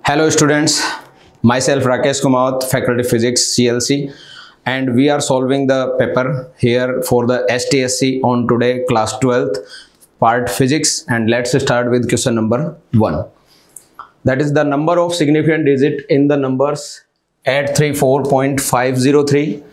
Hello students, myself Rakesh Kumaut, Faculty Physics CLC, and we are solving the paper here for the STSC on today class 12th part physics, and let's start with question number 1. That is the number of significant digit in the numbers 834.503,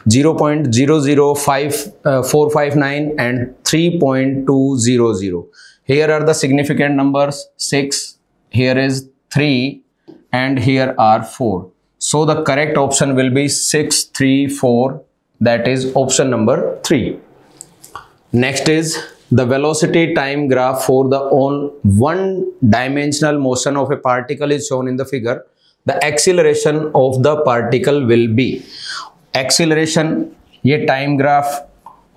0.005459 and 3.200. Here are the significant numbers 6, here is 3 and here are 4. So the correct option will be 6, 3, 4, that is option number 3. Next is the velocity time graph for the on one dimensional motion of a particle is shown in the figure. The acceleration of the particle will be. Acceleration ये time graph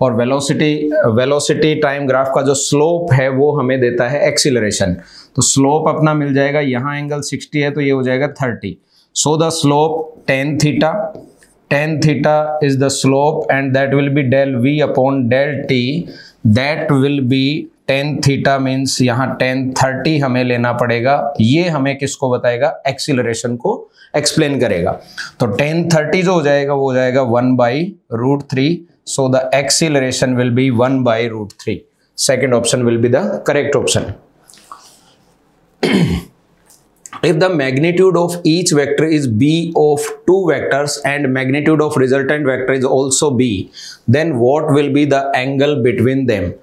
और velocity time graph का जो slope है वो हमें देता है acceleration. तो स्लोप अपना मिल जाएगा, यहाँ एंगल 60 है तो ये हो जाएगा 30. So the slope tan theta is the slope and that will be del v upon del t. That will be tan theta means यहाँ tan 30 हमें लेना पड़ेगा. ये हमें किसको बताएगा? एक्सीलरेशन को एक्सप्लेन करेगा. तो tan 30 जो हो जाएगा वो हो जाएगा 1/√3. So the acceleration will be 1/√3. Second option will be the correct option. If the magnitude of each vector is b of two vectors and magnitude of resultant vector is also b, then what will be the angle between them?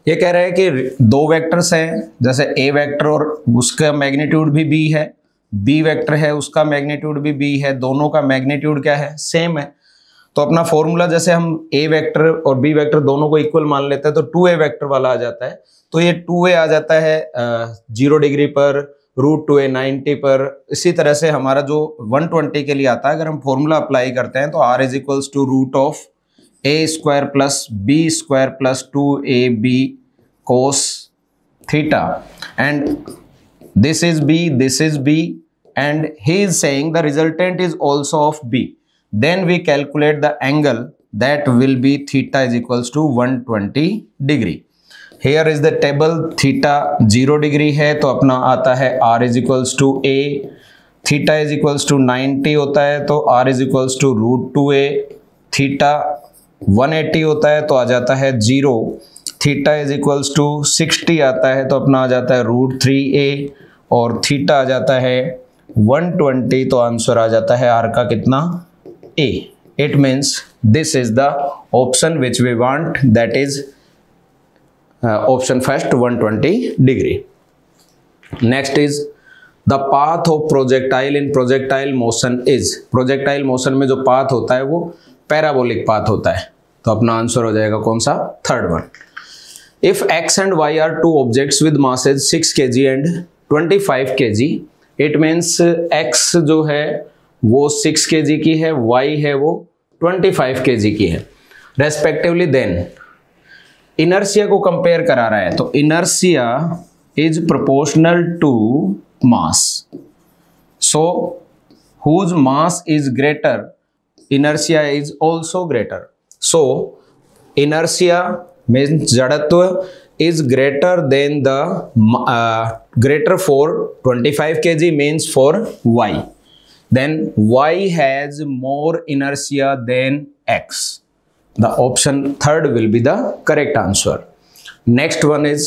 ये कह रहा है कि दो vectors हैं, जैसे a vector और उसका मैग्नीट्यूड भी b है, b वेक्टर है उसका मैग्नीट्यूड भी b है, दोनों का मैग्नीट्यूड क्या है? सेम है. तो अपना फॉर्मूला जैसे हम a वेक्टर और b वेक्टर दोनों को इक्वल मान लेते हैं तो 2a वेक्टर वाला आ जाता है. तो ये 2a आ जाता है 0 डिग्री पर, √2a 90 पर. इसी तरह से हमारा जो 120 के लिए आता है, अगर हम फॉर्मूला अप्लाई करते हैं तो r is equals to √a² plus b² plus 2ab cos theta, and this is b and he is saying the resultant is also of b. Then we calculate the angle, that will be theta is equals to 120 degree. Here is the table, theta 0 degree है तो अपना आता है r is equals to a, theta is equals to 90 होता है तो r is equals to √2a, theta 180 होता है तो आ जाता है 0, theta is equals to 60 आता है तो अपना आ जाता है √3a और theta आ जाता है 120 तो आंसर आ जाता है r का कितना? a. It means this is the option which we want, that is option first 120 degree. Next is the path of projectile in projectile motion is. projectile motion में जो path होता है वो parabolic path होता है. तो अपना आंसर हो जाएगा कौन सा? Third one. If x and y are two objects with masses 6 kg and 25 kg, it means x जो है वो 6 kg की है, y है वो 25 kg की है रेस्पेक्टिवली. देन इनर्शिया को कंपेयर करा रहा है तो inertia is proportional to mass. So whose mass is greater, inertia is also greater. So inertia means जड़त्व is greater than the greater for 25 kg means for y. Then y has more inertia than x. The option third will be the correct answer. Next one is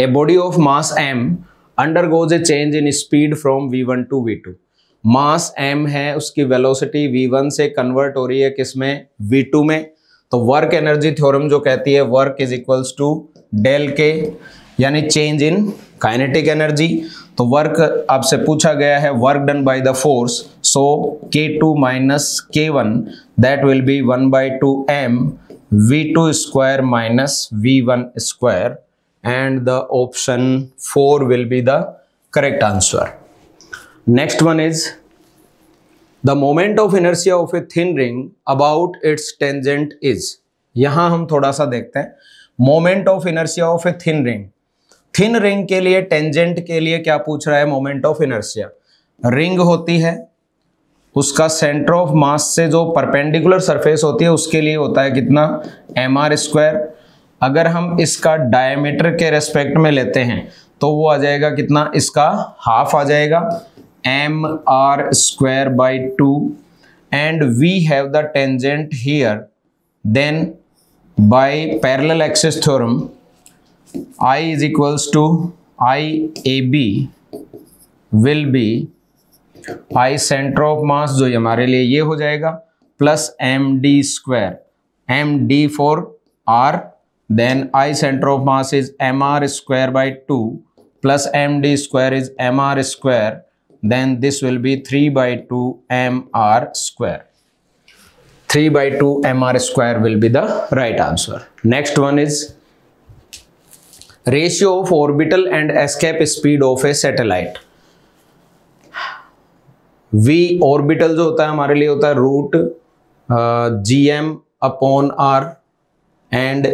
a body of mass m undergoes a change in speed from v1 to v2. Mass m है, उसकी velocity v1 से convert हो रही है किसमें? v2 में. तो work energy theorem जो कहती है work is equals to del K, यानी चेंज इन काइनेटिक एनर्जी. तो वर्क आपसे पूछा गया है work done by the force, so k2 minus k1 that will be 1/2 m v2² minus v1², and the option 4 will be the correct answer. Next one is The moment of inertia of a thin ring about its tangent is. यहां हम थोड़ा सा देखते हैं moment of inertia of a thin ring. Thin ring के लिए tangent के लिए क्या पूछ रहा है? moment of inertia. रिंग होती है, उसका सेंटर ऑफ मास से जो परपेंडिकुलर सरफेस होती है उसके लिए होता है कितना? mr². अगर हम इसका डायमीटर के रेस्पेक्ट में लेते हैं तो वो आ जाएगा कितना, इसका हाफ आ जाएगा mr² by 2 and we have the tangent here. Then by parallel axis theorem I is equals to IAB will be I center of mass जो हमारे लिए ये हो जाएगा plus md², md for r, then I center of mass is mr² by 2 plus md² is mr², then this will be 3/2 mr². 3/2 mr² will be the right answer. Next one is ratio of orbital and escape speed of a satellite. v orbital जो होता है हमारे लिए होता है root gm/r and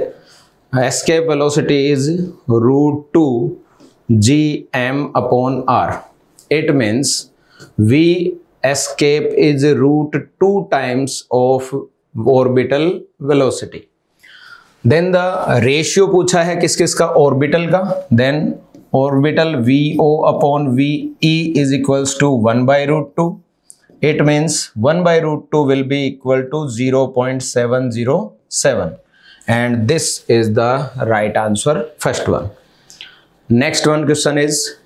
escape velocity is √2 gm/r. It means v escape is √2 times of orbital velocity. Then the ratio पूछा है किस किस का, ऑर्बिटल का. Then orbital VO/VE is equals to 1/√2. It means 1/√2 will be equal to 0.707 and this is the right answer, first one. Next one question is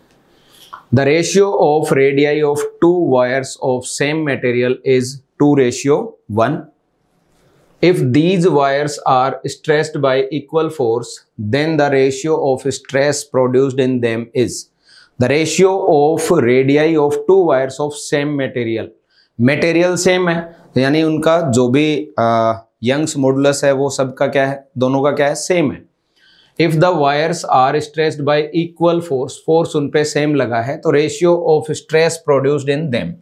the ratio of radii of two wires of same material is 2:1. If these wires are stressed by equal force, then the ratio of stress produced in them is the ratio of radii of two wires of same material. Material same है यानी उनका जो भी Young's modulus है वो सबका क्या है, दोनों का क्या है, सेम है. If the wires are stressed by equal force, force उन पे सेम लगा है, तो ratio of stress produced in them,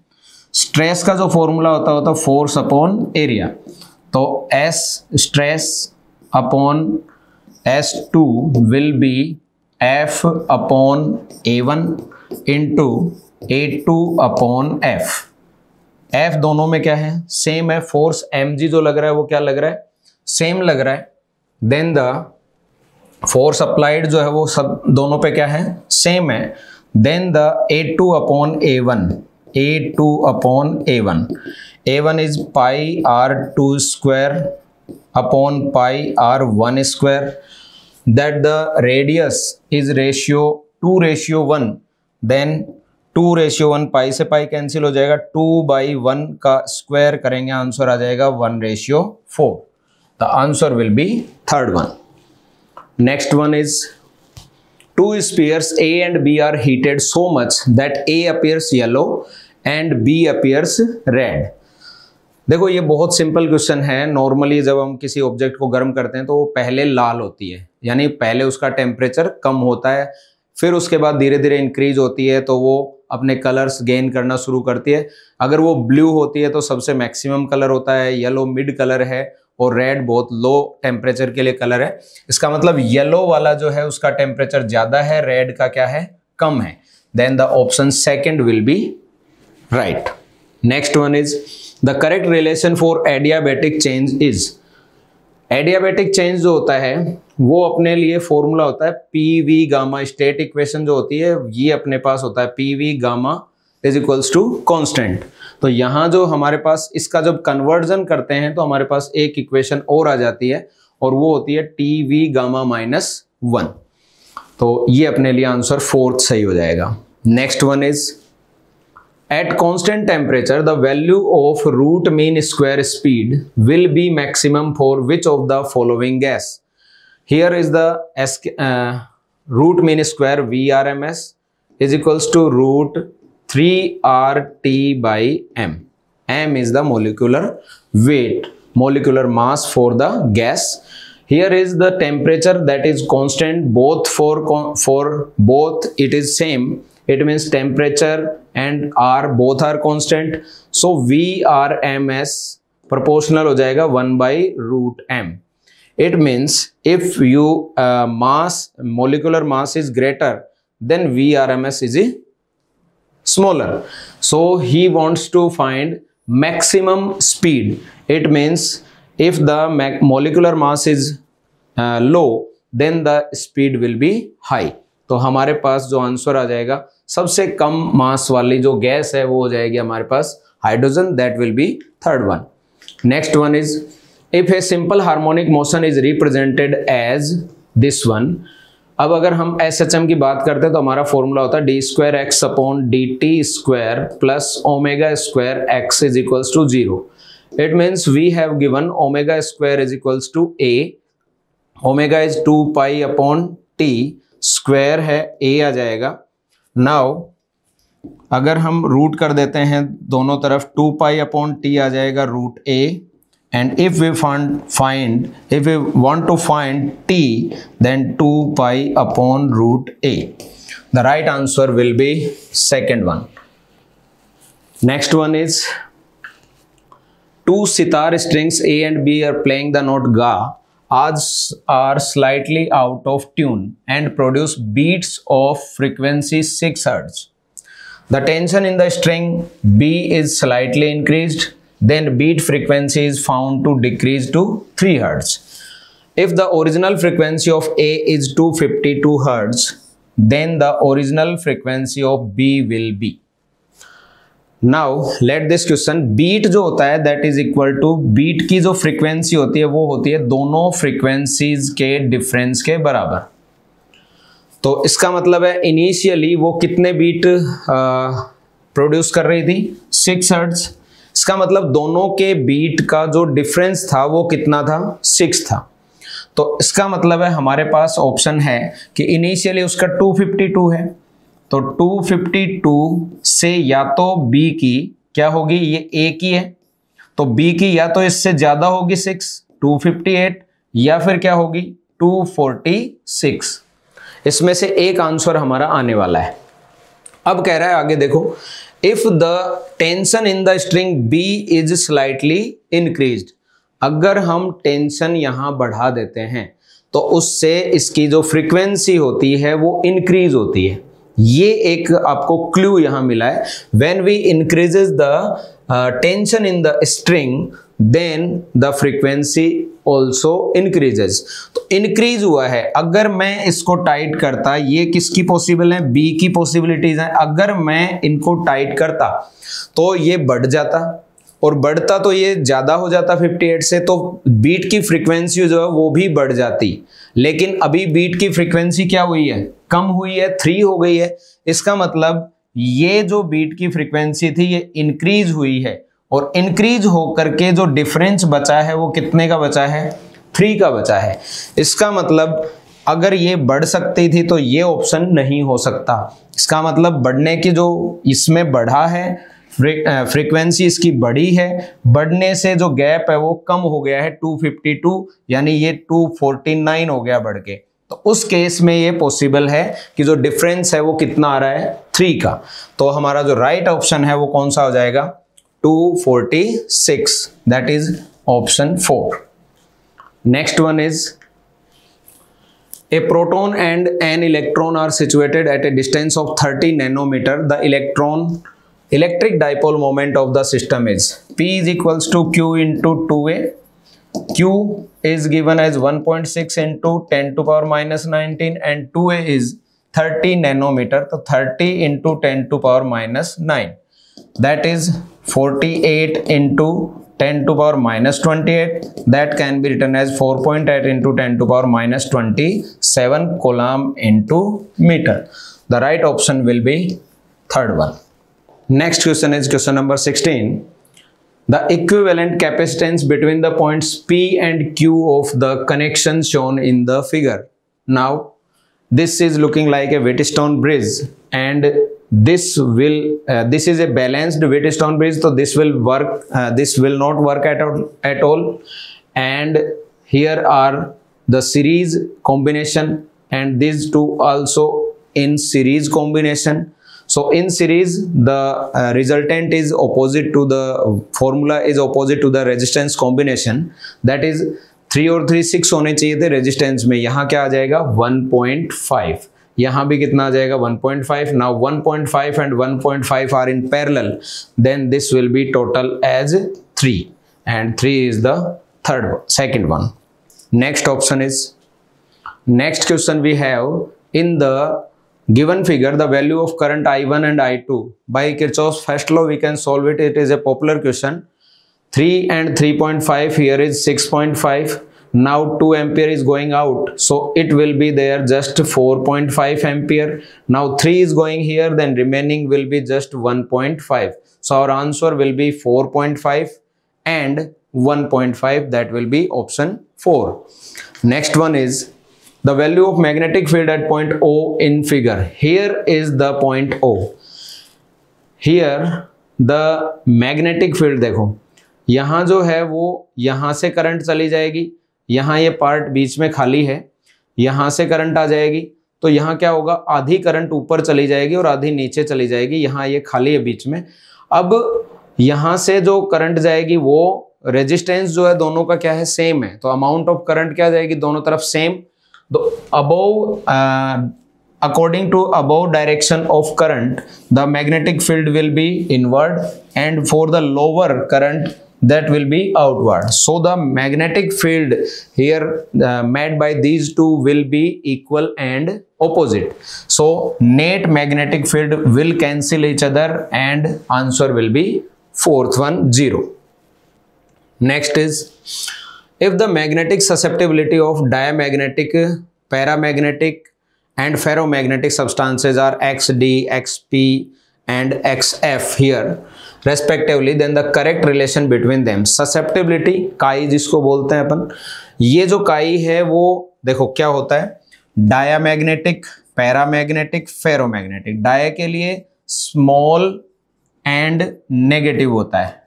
stress का जो फॉर्मूला होता फोर्स अपॉन एरिया, तो S stress upon S2 will be F upon A1 into A2 upon F. F दोनों में क्या है, सेम है. फोर्स mg जो लग रहा है वो क्या लग रहा है, सेम लग रहा है. देन द फोर्स अप्लाइड जो है वो सब दोनों पे क्या है, सेम है. Then the A2 upon A1, A2 upon A1, A1 is pi r2² upon pi r1². That the radius is ratio 2:1. Then 2:1, pi से पाई कैंसिल हो जाएगा, 2/1 का स्क्वायर करेंगे, आंसर आ जाएगा 1:4. The answer will be third one. Next one is two spheres A and B are heated so much that A appears yellow and B appears red. देखो ये बहुत simple question है. Normally जब हम किसी object को गर्म करते हैं तो वो पहले लाल होती है, यानी पहले उसका टेम्परेचर कम होता है, फिर उसके बाद धीरे धीरे इंक्रीज होती है तो वो अपने कलर्स गेन करना शुरू करती है. अगर वो ब्लू होती है तो सबसे मैक्सिमम कलर होता है, येलो मिड कलर है और रेड बहुत लो टेम्परेचर के लिए कलर है. इसका मतलब येलो वाला जो है उसका टेम्परेचर ज्यादा है, रेड का क्या है, कम है. Then the option second will be right. Next one is the correct relation for adiabatic change is. Adiabatic change जो होता है वो अपने लिए फॉर्मूला होता है PV गामा. स्टेट इक्वेशन जो होती है ये अपने पास होता है PV gamma is equals to constant. तो यहाँ जो हमारे पास इसका जब कन्वर्जन करते हैं तो हमारे पास एक इक्वेशन और आ जाती है और वो होती है TV गामा -1. तो ये अपने लिए आंसर फोर्थ सही हो जाएगा. Next one is at constant temperature the value of root mean square speed will be maximum for which of the following gas. Here is the root mean square VRMS is equals to √3RT by m. M is the molecular weight, molecular mass for the gas. Here is the temperature that is constant both for both it is same. It means temperature and R both are constant. So VRMS proportional हो जाएगा 1/√m. It means if you molecular mass is greater, then VRMS is smaller. So he wants to find maximum speed. It means if the molecular mass is low, then the speed will be high. तो हमारे पास जो answer आ जाएगा सबसे कम मास वाली जो gas है वो हो जाएगी हमारे पास hydrogen, that will be third one. Next one is if a simple harmonic motion is represented as this one. अब अगर हम SHM की बात करते हैं तो हमारा फॉर्मूला होता है d2x upon dt² plus omega square x is equals to 0। It means we have given omega square is equals to a, omega is 2 pi upon t, square है a आ जाएगा। नाउ अगर हम रूट कर देते हैं दोनों तरफ, 2 पाई अपॉन t आ जाएगा root a, and if we want to find t, then 2 pi upon root a. The right answer will be second one. Next one is two sitar strings A and B are playing the note ga, are slightly out of tune and produce beats of frequency 6 Hz. The tension in the string B is slightly increased, then beat frequency is found to decrease to 3 Hz. If the original frequency of A is 252 Hz, then the original frequency of B will be. Now let this question, beat जो होता है that is equal to beat की जो frequency होती है वो होती है दोनों frequencies के difference के बराबर। तो इसका मतलब है इनिशियली वो कितने बीट प्रोड्यूस कर रही थी, 6 हर्ट्ज। इसका मतलब दोनों के बीट का जो डिफरेंस था वो कितना था, 6 था। तो इसका मतलब है हमारे पास ऑप्शन है कि इनिशियली उसका 252 है, तो 252 से या तो B की क्या होगी, ये A की है तो B की या तो इससे ज्यादा होगी 6 258, या फिर क्या होगी 246। इसमें से एक आंसर हमारा आने वाला है। अब कह रहा है आगे देखो, if the tension in the string B is slightly increased, अगर हम टेंशन यहां बढ़ा देते हैं तो उससे इसकी जो फ्रीक्वेंसी होती है वो इंक्रीज होती है। ये एक आपको क्लू यहां मिला है, when we increases the tension in the string then the frequency also increases. तो इंक्रीज हुआ है, अगर मैं इसको टाइट करता, ये किसकी पॉसिबल है, बी की पॉसिबिलिटीज है, अगर मैं इनको टाइट करता तो ये बढ़ जाता, और बढ़ता तो ये ज्यादा हो जाता 58 से, तो बीट की फ्रीक्वेंसी जो है वो भी बढ़ जाती। लेकिन अभी बीट की फ्रीक्वेंसी क्या हुई है, कम हुई है, 3 हो गई है। इसका मतलब ये जो बीट की फ्रीक्वेंसी थी ये इंक्रीज हुई है, और इंक्रीज होकर के जो डिफरेंस बचा है वो कितने का बचा है, 3 का बचा है। इसका मतलब अगर ये बढ़ सकती थी तो ये ऑप्शन नहीं हो सकता। इसका मतलब बढ़ने की जो इसमें बढ़ा है, फ्रीक्वेंसी इसकी बढ़ी है, बढ़ने से जो गैप है वो कम हो गया है 252, यानी ये 249 हो गया बढ़ के। तो उस केस में ये पॉसिबल है कि जो डिफरेंस है वो कितना आ रहा है, 3 का। तो हमारा जो राइट ऑप्शन है वो कौन सा हो जाएगा, 246, that is option 4. Next one is a proton and an electron are situated at a distance of 30 nanometer. The electric dipole moment of the system is P is equals to Q into 2A. Q is given as 1.6 into 10 to power minus 19 and 2A is 30 nanometer. So 30 into 10 to power minus 9. That is 48 into 10 to power minus 28. That can be written as 4.8 into 10 to power minus 27 coulomb into meter. The right option will be third one. Next question is question number 16. The equivalent capacitance between the points P and Q of the connection shown in the figure. Now this is looking like a Wheatstone bridge, and this is a balanced Wheatstone bridge, so this will work, this will not work at all. And here are the series combination, and these two also in series combination. So in series the resultant is opposite to the formula, is opposite to the resistance combination, that is 3 और 3 6 होने चाहिए थे resistance में, यहाँ क्या आ जाएगा 1.5, यहाँ भी कितना आ जाएगा 1.5. Now 1.5 and 1.5 are in parallel, then this will be total as 3, and 3 is the second one. Next option is, next question we have, in the Given figure, the value of current I1 and I2 by Kirchhoff's first law, we can solve it. It is a popular question. 3 and 3.5, here is 6.5. Now 2 ampere is going out, so it will be there just 4.5 ampere. Now 3 is going here, then remaining will be just 1.5. So our answer will be 4.5 and 1.5. That will be option 4. Next one is the value of magnetic field at point O in figure. Here is the point O. Here the magnetic field, देखो यहाँ जो है वो यहाँ से current चली जाएगी, यहाँ ये पार्ट बीच में खाली है, यहाँ से करंट आ जाएगी, तो यहाँ क्या होगा, आधी करंट ऊपर चली जाएगी और आधी नीचे चली जाएगी। यहाँ ये खाली है बीच में। अब यहाँ से जो करंट जाएगी वो रेजिस्टेंस जो है दोनों का क्या है, सेम है, तो अमाउंट ऑफ करंट क्या जाएगी, दोनों तरफ सेम। तो above according to above direction of current, the magnetic field will be inward, and for the lower current that will be outward. So the magnetic field here made by these two will be equal and opposite. So net magnetic field will cancel each other and answer will be fourth one 0. Next is, if the magnetic susceptibility of diamagnetic, paramagnetic and ferromagnetic substances are XD, XP and XF here respectively, then the correct relation between them. Susceptibility काई जिसको बोलते हैं अपन, ये जो काई है वो देखो क्या होता है, डायामैग्नेटिक, पैरामैग्नेटिक, फेरोमैग्नेटिक। डाया के लिए स्मॉल एंड नेगेटिव होता है,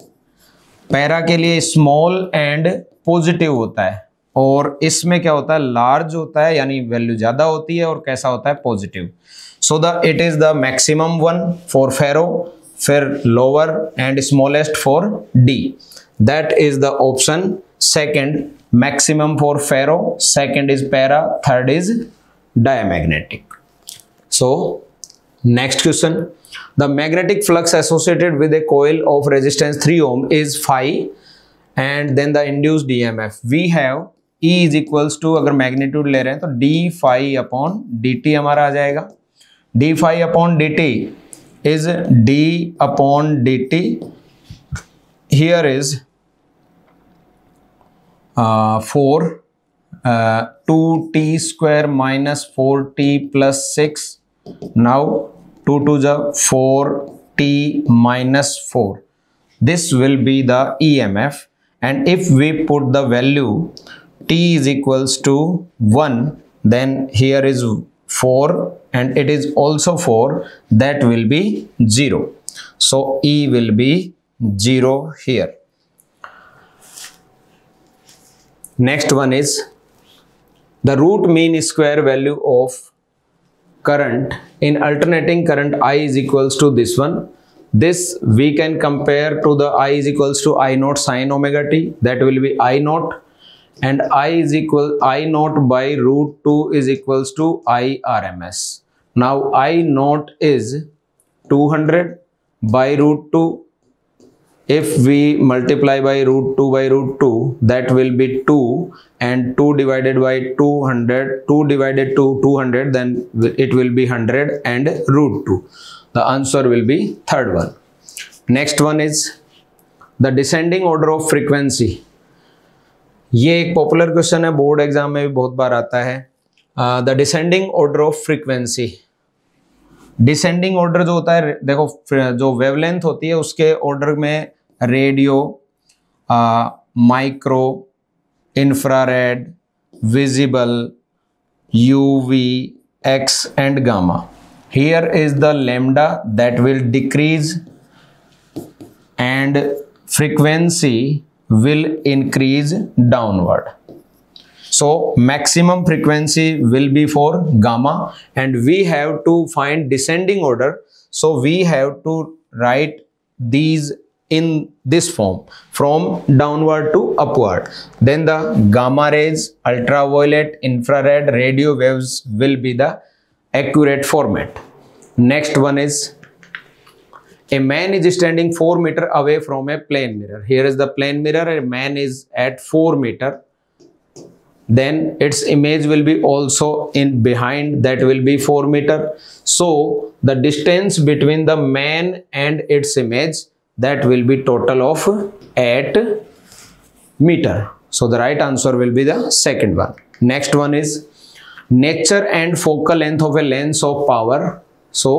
पैरा के लिए स्मॉल एंड पॉजिटिव होता है, और इसमें क्या होता है, लार्ज होता है यानी वैल्यू ज्यादा होती है, और कैसा होता है, positive. So the it is the maximum one for ferro, फिर lower and smallest for dia. That is the option second, maximum for ferro, second is para, third is diamagnetic. So next question, the magnetic flux associated with a coil of resistance 3 ohm is phi, and then the induced EMF we have E is equals to, अगर magnitude ले रहे हैं तो d phi upon d t हमारा आ जाएगा। D phi upon d t is d upon d t, here is 4 2t square minus 4t plus 6, now 2 to the 4t minus 4. This will be the EMF, and if we put the value t is equals to 1, then here is 4 and it is also 4, that will be 0. So E will be 0 here. Next one is the root mean square value of current in alternating current I is equals to this one. This we can compare to the I is equals to I naught sin omega t, that will be I naught, and I is equal I naught by root 2 is equals to I RMS. Now I naught is 200 by root 2. If we multiply by root 2 by root 2, that will be 2, and 2 divided by 200, 2 divided to 200, then it will be 100 and root 2. The answer will be third one. Next one is the descending order of frequency. ये एक popular question है, board exam में भी बहुत बार आता है। The descending order of frequency, descending order जो होता है, देखो जो वेवलेंथ होती है उसके ऑर्डर में radio, micro, infrared, visible, UV, x and gamma. Here is the lambda that will decrease and frequency will increase downward. So maximum frequency will be for gamma, and we have to find descending order. So we have to write these in this form, from downward to upward. Then the gamma rays, ultraviolet, infrared, radio waves will be the accurate format. Next one is a man is standing 4 meters away from a plane mirror. Here is the plane mirror, a man is at 4 meters. then its image will be also in behind, that will be 4 meter. So the distance between the man and its image, that will be total of 8 meter. So the right answer will be the second one. Next one is nature and focal length of a lens of power. So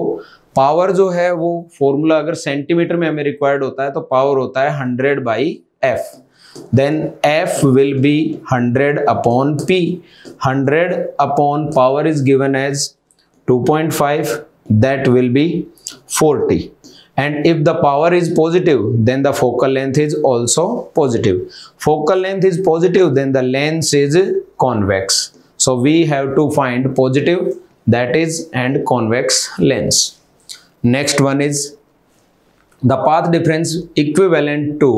power जो है वो formula अगर centimetre में हमें required होता है तो power होता है 100 by F. Then F will be 100 upon P. 100 upon power is given as 2.5, that will be 40. And if the power is positive, then the focal length is also positive. Focal length is positive, then the lens is convex. So we have to find positive, that is, and convex lens. Next one is the path difference equivalent to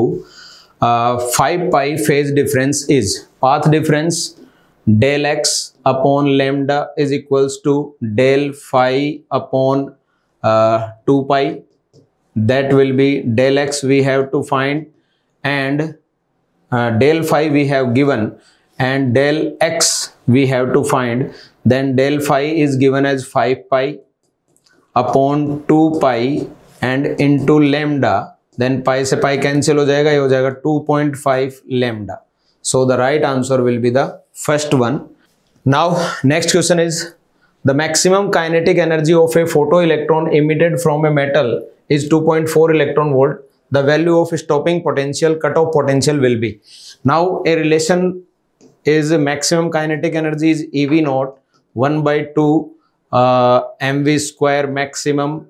5 pi phase difference is. Path difference del x upon lambda is equals to del phi upon 2 pi. That will be del x we have to find, and del phi we have given, and del x we have to find. Then del phi is given as 5 pi upon 2 pi and into lambda. Then pi से pi cancel हो जाएगा, ये हो जाएगा 2.5 lambda. So the right answer will be the first one. Now next question is the maximum kinetic energy of a photoelectron emitted from a metal is 2.4 electron volt. The value of stopping potential, cutoff potential will be. Now a relation is maximum kinetic energy is EV naught 1 by 2 mv square maximum,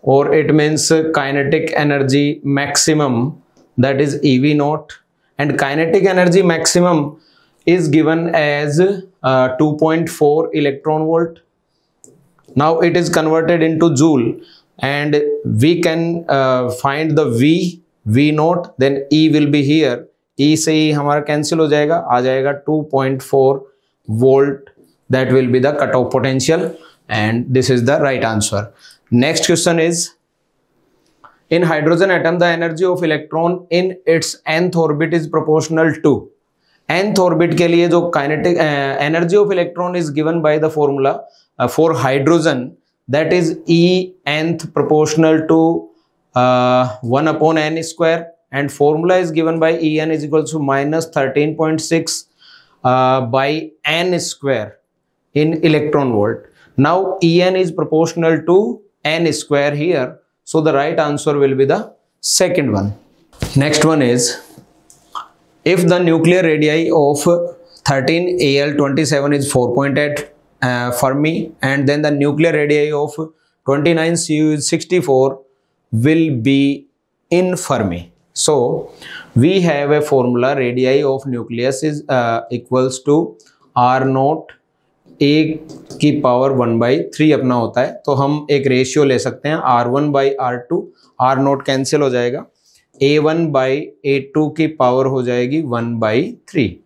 or it means kinetic energy maximum, that is EV naught, and kinetic energy maximum is given as 2.4 electron volt. Now it is converted into joule, and we can find the V naught, then E will be here. E से ही हमारा cancel हो जाएगा, आ जाएगा 2.4 volt. That will be the cutoff potential, and this is the right answer. Next question is in hydrogen atom the energy of electron in its nth orbit is proportional to. Nth orbit के लिए जो kinetic energy of electron is given by the formula for hydrogen, that is E nth proportional to 1 upon n square, and formula is given by En is equal to minus 13.6 by n square in electron volt. Now En is proportional to n square here, so the right answer will be the second one. Next one is if the nuclear radii of 13Al27 is 4.8 Fermi, and then the nuclear radii of 29Cu is 64, will be in Fermi. So we have a formula, radii of nucleus is equals to R naught a की power 1/3 अपना होता है, तो हम एक ratio ले सकते हैं R1 by R2. R note cancel हो जाएगा, A1 by A2 की पावर हो जाएगी 1/3.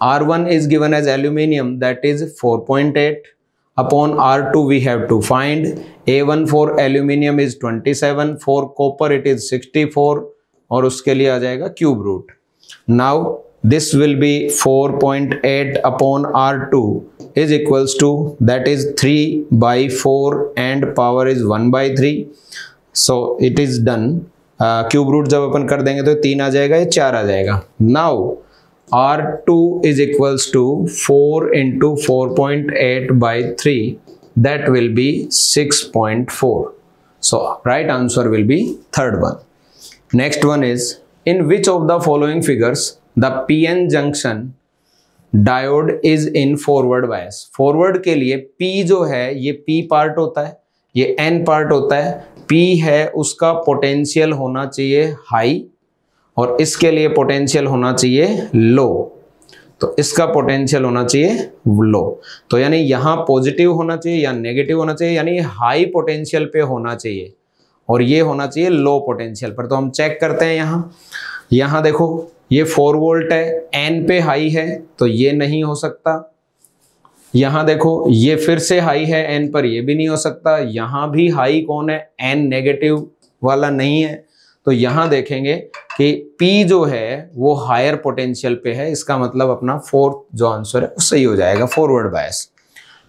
R1 is given as aluminium, that is 4.8 upon R2 we have to find. A1 for aluminium is 27, for copper it is 64, और उसके लिए आ जाएगा cube root. Now this will be 4.8 upon R2 is equals to, that is 3/4, and power is 1/3. So it is done. Cube root जब अपन कर देंगे तो 3 आ जाएगा, ये 4 आ जाएगा. Now R2 is equals to 4 into 4.8/3, that will be 6.4. So right answer will be third one. Next one is in which of the following figures the PN junction diode is in forward bias. Forward के लिए P जो है ये P part होता है, ये N part होता है. P है उसका पोटेंशियल होना चाहिए हाई, और इसके लिए पोटेंशियल होना चाहिए लो, तो इसका पोटेंशियल होना चाहिए लो. तो यानी यहाँ पॉजिटिव होना चाहिए या नेगेटिव होना चाहिए, यानी हाई पोटेंशियल पे होना चाहिए, और ये होना चाहिए लो पोटेंशियल पर. तो हम चेक करते हैं. यहाँ देखो ये 4 वोल्ट है, एन पे हाई है, तो ये नहीं हो सकता. यहाँ देखो ये फिर से हाई है एन पर, ये भी नहीं हो सकता. यहाँ भी हाई कौन है, एन नेगेटिव वाला नहीं है, तो यहां देखेंगे कि P जो है वो हायर पोटेंशियल पे है, इसका मतलब अपना फोर्थ जो आंसर है वो सही हो जाएगा, forward bias.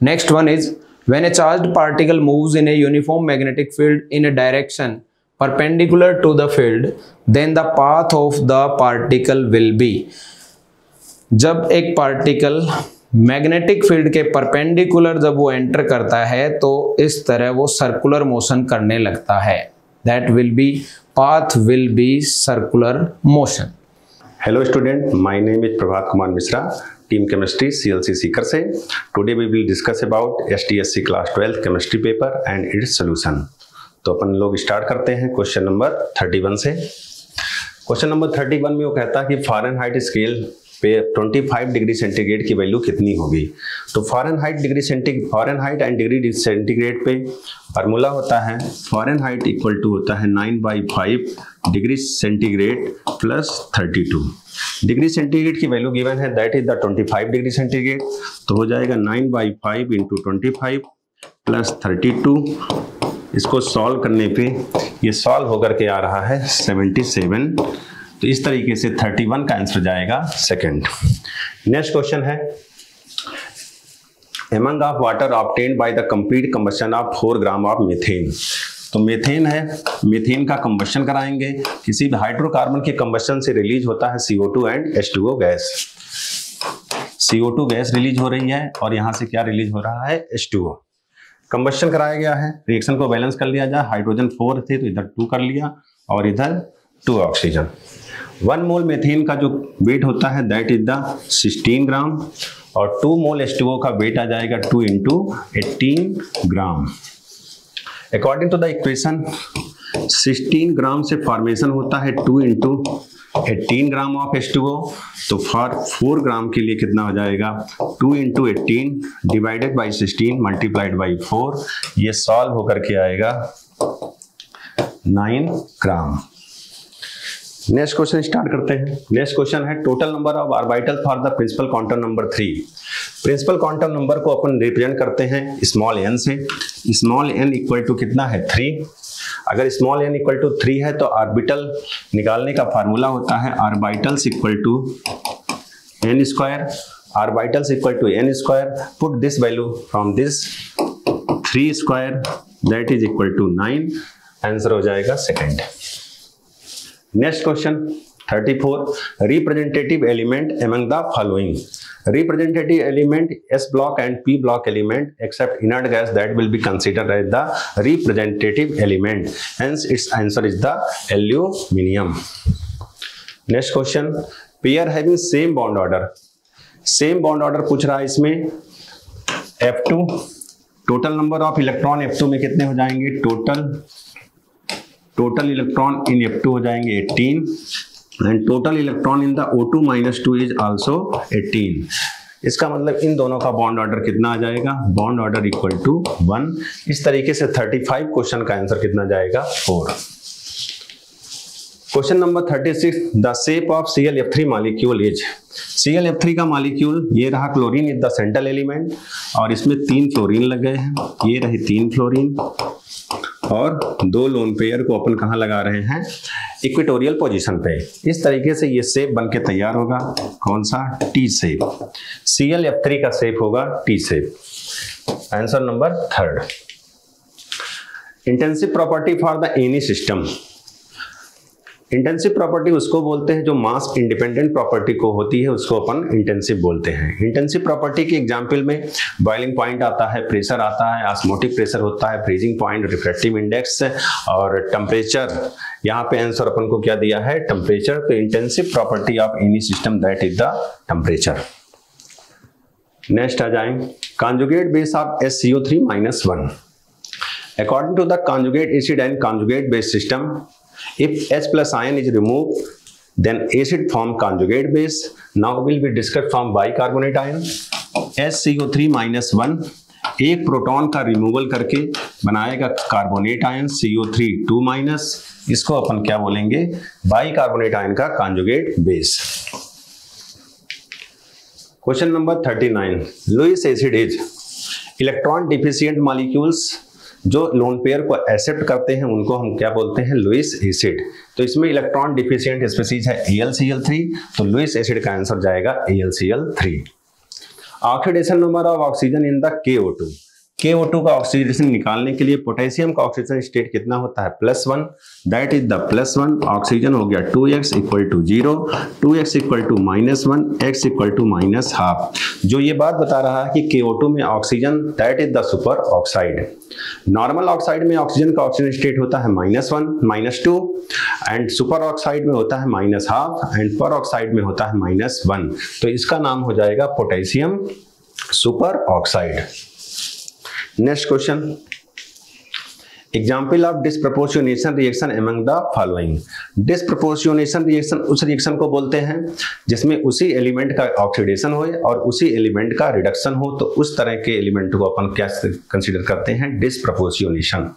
Next one is when a charged particle moves in a uniform magnetic field in a direction perpendicular to the field then the path of the particle will be. जब एक particle magnetic field के perpendicular जब वो enter करता है तो इस तरह वो सर्कुलर मोशन करने लगता है, that will B path will be circular motion. Hello student, my name is Prabhat Kumar Mishra, team chemistry CLC Seeker से. Today we will discuss about STSC class 12 chemistry paper and its solution. तो अपन लोग start करते हैं question number 31 से। Question number 31 में वो कहता है कि फ़ारेनहाइट स्केल पे 25 डिग्री सेंटीग्रेड की वैल्यू कितनी होगी। तो फ़ारेनहाइट एंड डिग्री सेंटीग्रेड पे फार्मूला होता है, फ़ारेनहाइट इक्वल टू होता है 9/5 degree centigrade plus 32। Degree centigrade की वैल्यू गिवन है, that is the 25 degree centigrade, तो हो जाएगा 9/5 इंटू 25 प्लस 32। इसको सॉल्व करने पे ये सॉल्व होकर के आ रहा है 77। तो इस तरीके से 31 का आंसर जाएगा सेकंड। नेक्स्ट क्वेश्चन है among of water obtained by the complete combustion of 4 gram of methane. तो मीथेन है, मीथेन का कंबशन कराएंगे, किसी भी हाइड्रोकार्बन के कंबशन से रिलीज होता है CO2 and H2O gas. CO2 gas release हो रही है और यहां से क्या रिलीज हो रहा है, H2O। कंबशन कराया गया है, रिएक्शन को बैलेंस कर लिया जाए, हाइड्रोजन 4 थे तो इधर 2 कर लिया और इधर 2 ऑक्सीजन। 1 मोल मीथेन का जो वेट होता है दैट इज द 16 ग्राम और 2 मोल H2O का वेट आ जाएगा 2 into 18 gram. According to the equation 16 gram से फॉर्मेशन होता है 2 इंटू 18 ग्राम ऑफ H2O, तो 4 ग्राम के लिए कितना हो जाएगा, 2 into 18 divided by 16 multiplied by 4, ये सॉल्व होकर के आएगा 9 ग्राम। नेक्स्ट क्वेश्चन स्टार्ट करते हैं। नेक्स्ट क्वेश्चन है total number of orbital for the principal quantum number 3। Principal quantum number को अपन रिप्रेजेंट करते हैं स्मॉल n से। स्मॉल n इक्वल टू कितना है, 3। अगर स्मॉल n इक्वल टू 3 है तो ऑर्बिटल निकालने का फार्मूला होता है orbitals equal to n square, orbitals equal to n square, put this value from this 3 square that is equal to 9, answer हो जाएगा second. Next question 34 representative element among the following. Representative element S block and P block element except inert gas that will be considered as the representative element, hence its answer is the aluminium. Next question pair having same bond order. Same bond order पूछ रहा है इसमें F2, total number of electron F2 में कितने हो जाएंगे, total electron in F2 हो जाएंगे 18 and total electron in the O2-2 is also 18। इसका मतलब इन दोनों का बॉन्ड ऑर्डर कितना आ जाएगा, बॉन्ड ऑर्डर इक्वल टू 1। इस तरीके से 35 क्वेश्चन का आंसर कितना जाएगा, 4। Question number 36 the shape of ClF3 molecule is. ClF3 का मॉलिक्यूल ये रहा, chlorine is the central element और इसमें 3 फ्लोरीन लग गए हैं, ये रहे 3 फ्लोरीन और 2 लोन पेयर को अपन कहाँ लगा रहे हैं, इक्वेटोरियल पोजीशन पे। इस तरीके से ये शेप बन के तैयार होगा, कौन सा, टी शेप। ClF3 का शेप होगा T shape. Answer number 3। Intensive property for the any system. Intensive property उसको बोलते हैं जो मास इंडिपेंडेंट प्रॉपर्टी को होती है, उसको अपन इंटेंसिव बोलते हैं। इंटेंसिव प्रॉपर्टी के एग्जांपल में बॉइलिंग पॉइंट आता है, प्रेशर आता है, ऑस्मोटिक प्रेशर होता है, फ्रीजिंग पॉइंट, रिफ्रैक्टिव इंडेक्स और टेम्परेचर। यहाँ पे आंसर अपन को क्या दिया है, टेम्परेचर। तो intensive property of any system that is the temperature. Next आ जाए conjugate base of SCO3-1। According to the conjugate acid and conjugate base system, if H plus ion is removed, then acid form conjugate base. Now will be discussed from bicarbonate ion. SCO3-1 एक proton का removal करके बनाएगा carbonate ion CO3 इसको अपन क्या बोलेंगे, bicarbonate ion का conjugate base. Question number 39 Lewis acid is electron deficient molecules जो लोन पेयर को एक्सेप्ट करते हैं उनको हम क्या बोलते हैं, लुईस एसिड। तो इसमें इलेक्ट्रॉन डिफिशिएंट स्पीसीज है AlCl3, तो लुईस एसिड का आंसर जाएगा AlCl3। Oxidation number of oxygen in the KO2। KO2 का ऑक्सीडेशन निकालने के लिए पोटेशियम का ऑक्सीजन स्टेट कितना होता है, +1, दैट इज द +1। ऑक्सीजन हो गया 2x equal to 0, 2x equal to -1, x equal to -12। जो ये बात बता रहा है कि KO2 में oxygen that is the super oxide. Normal oxide में ऑक्सीजन का ऑक्सीजन स्टेट होता है -1, -2 एंड सुपर ऑक्साइड में होता है -12 एंड पर ऑक्साइड में होता है -1। तो इसका नाम हो जाएगा potassium super oxide. Next question, example of disproportionation reaction among the following. Disproportionation reaction उस रिएक्शन को बोलते हैं जिसमें उसी एलिमेंट का ऑक्सीडेशन हो और उसी एलिमेंट का रिडक्शन हो, तो उस तरह के एलिमेंट को अपन क्या कंसीडर करते हैं, डिस्प्रपोर्शनेशन।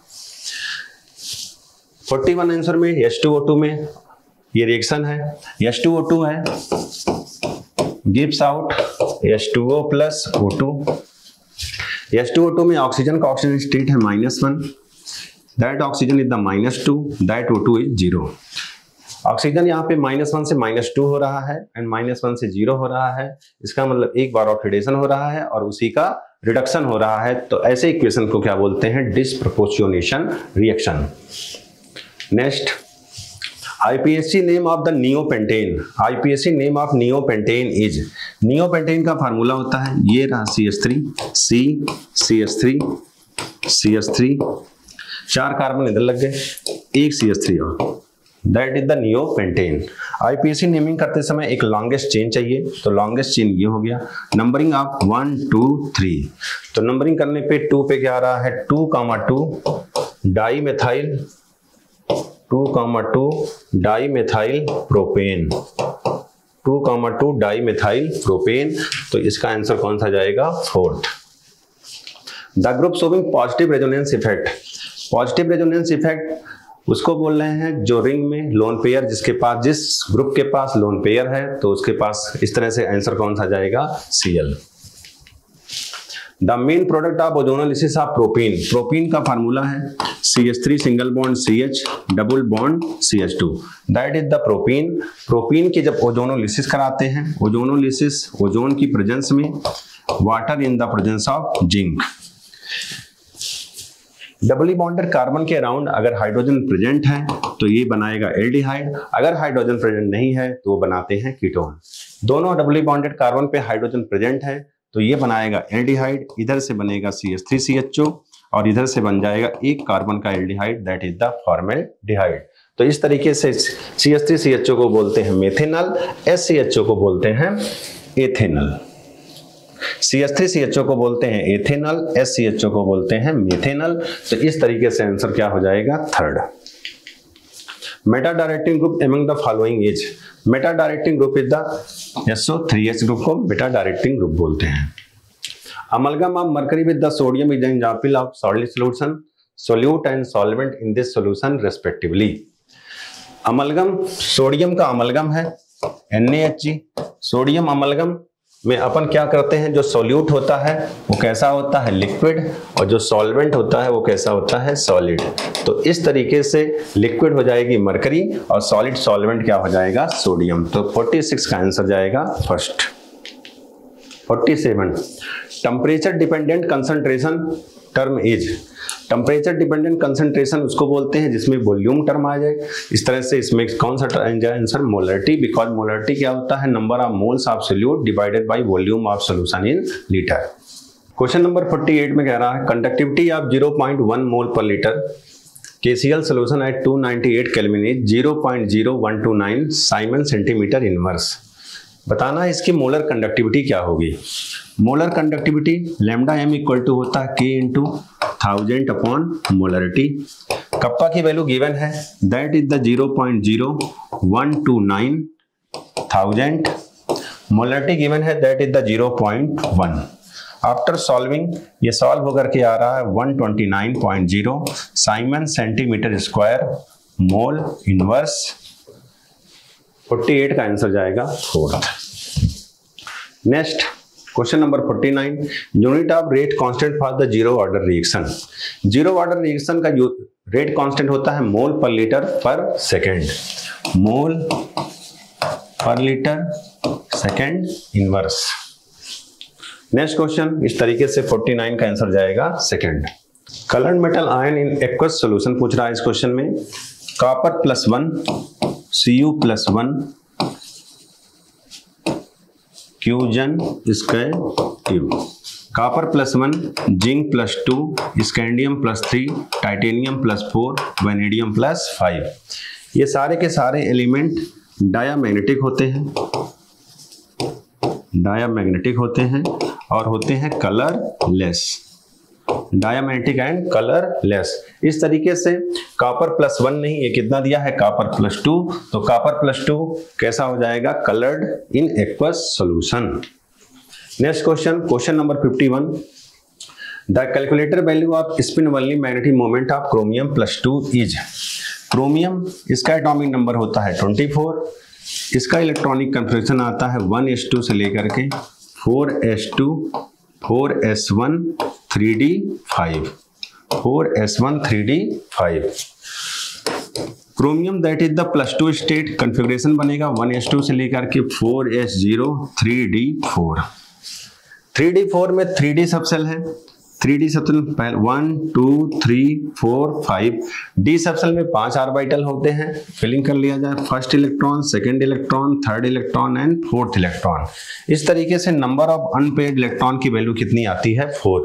41 आंसर में H2O2 में ये रिएक्शन है, H2O2 है, gives out H2O plus O2। H2O2 में ऑक्सीजन का ऑक्सीजन स्टेट है -1, that oxygen is the -2, that O2 is 0। Oxygen यहाँ पे -1 से -2 हो रहा है एंड -1 से 0 हो रहा है। इसका मतलब एक बार ऑक्सीडेशन हो रहा है और उसी का रिडक्शन हो रहा है। तो ऐसे इक्वेशन को क्या बोलते हैं, disproportionation reaction. Next, IPSC name of the neopentane. IPSC name of neopentane is, neopentane का फार्मूला होता है ये रहा CH3, C, CH3, CH3, 4 carbon इधर लग गए, एक CH3 और, that is the neopentane. IPSC naming करते समय एक लॉन्गेस्ट चेन चाहिए, तो लॉन्गेस्ट चेन ये हो गया। नंबरिंग ऑफ 1 2 3, तो नंबरिंग करने पे 2 पे क्या आ रहा है, 2,2 dimethyl, 2,2 dimethyl propane, 2,2 dimethyl propane. तो इसका आंसर कौन सा जाएगा, 4th। The group showing positive resonance effect. Positive resonance effect उसको बोल रहे हैं जो रिंग में लोन पेयर, जिसके पास, जिस ग्रुप के पास लोन पेयर है तो उसके पास इस तरह से आंसर कौन सा जाएगा, Cl। The main product of ozonolysis of propene. Propene का फार्मूला है CH3 single bond CH double bond CH2, that is the propene. Propene की जब ओजोनोलिसिस कराते हैं, ओजोनोलिसिस ओजोन की प्रेजेंस में, water in the presence of zinc. Doubly bonded carbon के around अगर हाइड्रोजन प्रेजेंट है तो ये बनाएगा एल्डिहाइड, अगर हाइड्रोजन प्रेजेंट नहीं है तो वो बनाते हैं कीटोन। दोनों डबली बॉन्डेड कार्बन पे हाइड्रोजन प्रेजेंट है तो ये बनाएगा एल्डिहाइड, इधर से बनेगा CH3CHO और इधर से बन जाएगा एक कार्बन का aldehyde, that is the formaldehyde. तो इस तरीके से CH3CHO को बोलते हैं मेथेनॉल, SCHO को बोलते हैं एथेनॉल। CH3CHO को बोलते हैं एथेनॉल, SCHO को बोलते हैं मेथेनॉल। तो इस तरीके से आंसर क्या हो जाएगा, 3rd। Meta directing group among the following is. Meta directing group is the SO3H group को मेटा डायरेक्टिंग ग्रुप बोलते हैं। Amalgam of mercury with the sodium is an example of solid solution, solute and solvent in this solution respectively. Amalgam sodium का amalgam है NaHg। Sodium amalgam में अपन क्या करते हैं, जो सॉल्यूट होता है वो कैसा होता है, लिक्विड, और जो सॉल्वेंट होता है वो कैसा होता है, सॉलिड। तो इस तरीके से लिक्विड हो जाएगी मरकरी और सॉलिड सॉल्वेंट क्या हो जाएगा, सोडियम। तो 46 का आंसर जाएगा 1st। 47, temperature dependent concentration term is. Temperature dependent concentration उसको बोलते हैं जिसमें वॉल्यूम टर्म आ जाए। इस तरह से इसमें कौन सा आंसर, मोलरिटी, बिकॉज मोलरिटी क्या होता है, number of moles of solute divided by volume of solution in litre. Question number 48 में कह रहा है conductivity of 0.1 mole per litre KCl solution at 298 kelvin is 0.0129 siemens centimetre inverse. बताना है इसकी मोलर कंडक्टिविटी क्या होगी। Molar conductivity lambda m equal to होता है K into 1000 upon molarity. Kappa की वैल्यू गिवन है, that is the 0.0129,000। Molarity given है, that is the 0.1। After solving ये सॉल्व होकर के आ रहा है 129.0 siemens centimetre square mole inverse. 48 का आंसर जाएगा 4th। Next question number 49, unit of rate constant for the zero order reaction. Zero order reaction का रेट कांस्टेंट होता है मोल पर लीटर पर सेकेंड, मोल per litre second inverse. Next question इस तरीके से 49 का आंसर जाएगा second. Coloured metal ion in aqueous solution पूछ रहा है इस क्वेश्चन में। Copper +1 Cu+1 cuisine square cube, copper +1 zinc +2 scandium +3 titanium +4 vanadium +5। ये सारे के सारे एलिमेंट डायामैग्नेटिक होते हैं, डायामैग्नेटिक होते हैं और होते हैं कलरलेस, डायामैग्नेटिक एंड कलरलेस। इस तरीके से कॉपर +1 नहीं, ये कितना दिया है कॉपर +2, तो कॉपर +2 कैसा हो जाएगा coloured in aqueous solution. Next question, question number 51, the calculator value off spin only magnetic moment of chromium +2 is. Chromium इसका एटॉमिक नंबर होता है 24, इसका इलेक्ट्रॉनिक कन्फिग्रेशन आता है 1s2 से लेकर के 4s2 4s1 3d5, 4s1 3d5। Chromium that is the +2 state configuration बनेगा 1s2 से लेकर के 4s0 3d4। 3d4 में 3d सबसेल है, 3d सबसेल 1 2 3 4 5, d सबसेल में 5 ऑर्बिटल होते हैं। फिलिंग कर लिया जाए, first electron, second electron, third electron and fourth electron. इस तरीके से नंबर ऑफ अनपेयर्ड इलेक्ट्रॉन की वैल्यू कितनी आती है 4।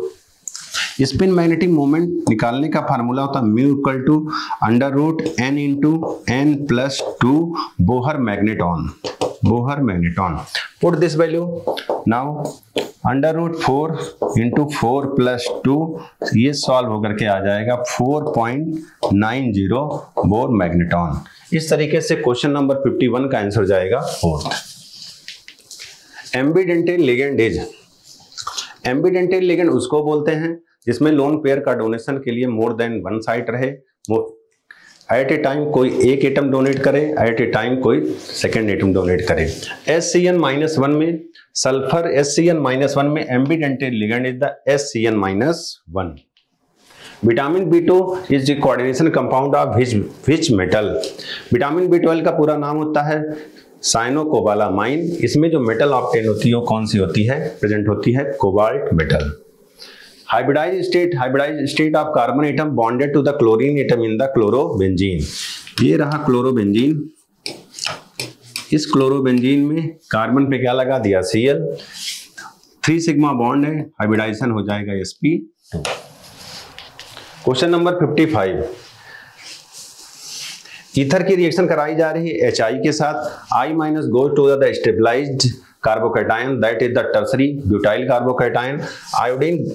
स्पिन मैग्नेटिक मोमेंट निकालने का फार्मूला होता है μ=√n × n+2 Bohr magneton, Bohr magneton. Put this value now √4 × 4 + 2, ये सॉल्व होकर के आ जाएगा 4.90 बोर मैग्नेटॉन। इस तरीके से क्वेश्चन नंबर 51 का आंसर जाएगा fourth. Ambidentate ligand is, ambidentate ligand उसको बोलते हैं जिसमें लोन पेयर का डोनेशन के लिए मोर देन वन साइट रहे, एट ए टाइम कोई एक एटम डोनेट करे, एट ए टाइम कोई सेकेंड एटम डोनेट करे। SCN-1 में सल्फर, SCN-1 में ambidentate ligand is the SCN-1। Vitamin B2 is the coordination compound of which metal. Vitamin B12 का पूरा नाम होता है साइनोकोबालामाइन। इसमें जो मेटल ऑब्टेन होती है वो कौन सी होती है, प्रेजेंट होती है cobalt metal. Hybridise state of carbon atom bonded to the chlorine atom in the chlorobenzene. ये रहा क्लोरोबेंजीन, इस क्लोरोबेंजीन में कार्बन पे क्या लगा दिया Cl, 3 सिग्मा बॉन्ड है, हाइब्रिडाइजेशन हो जाएगा sp2। क्वेश्चन नंबर 55, ईथर की रिएक्शन कराई जा रही है HI के साथ, I- goes to the stabilised carbocation that is the tertiary butyl carbocation. Iodine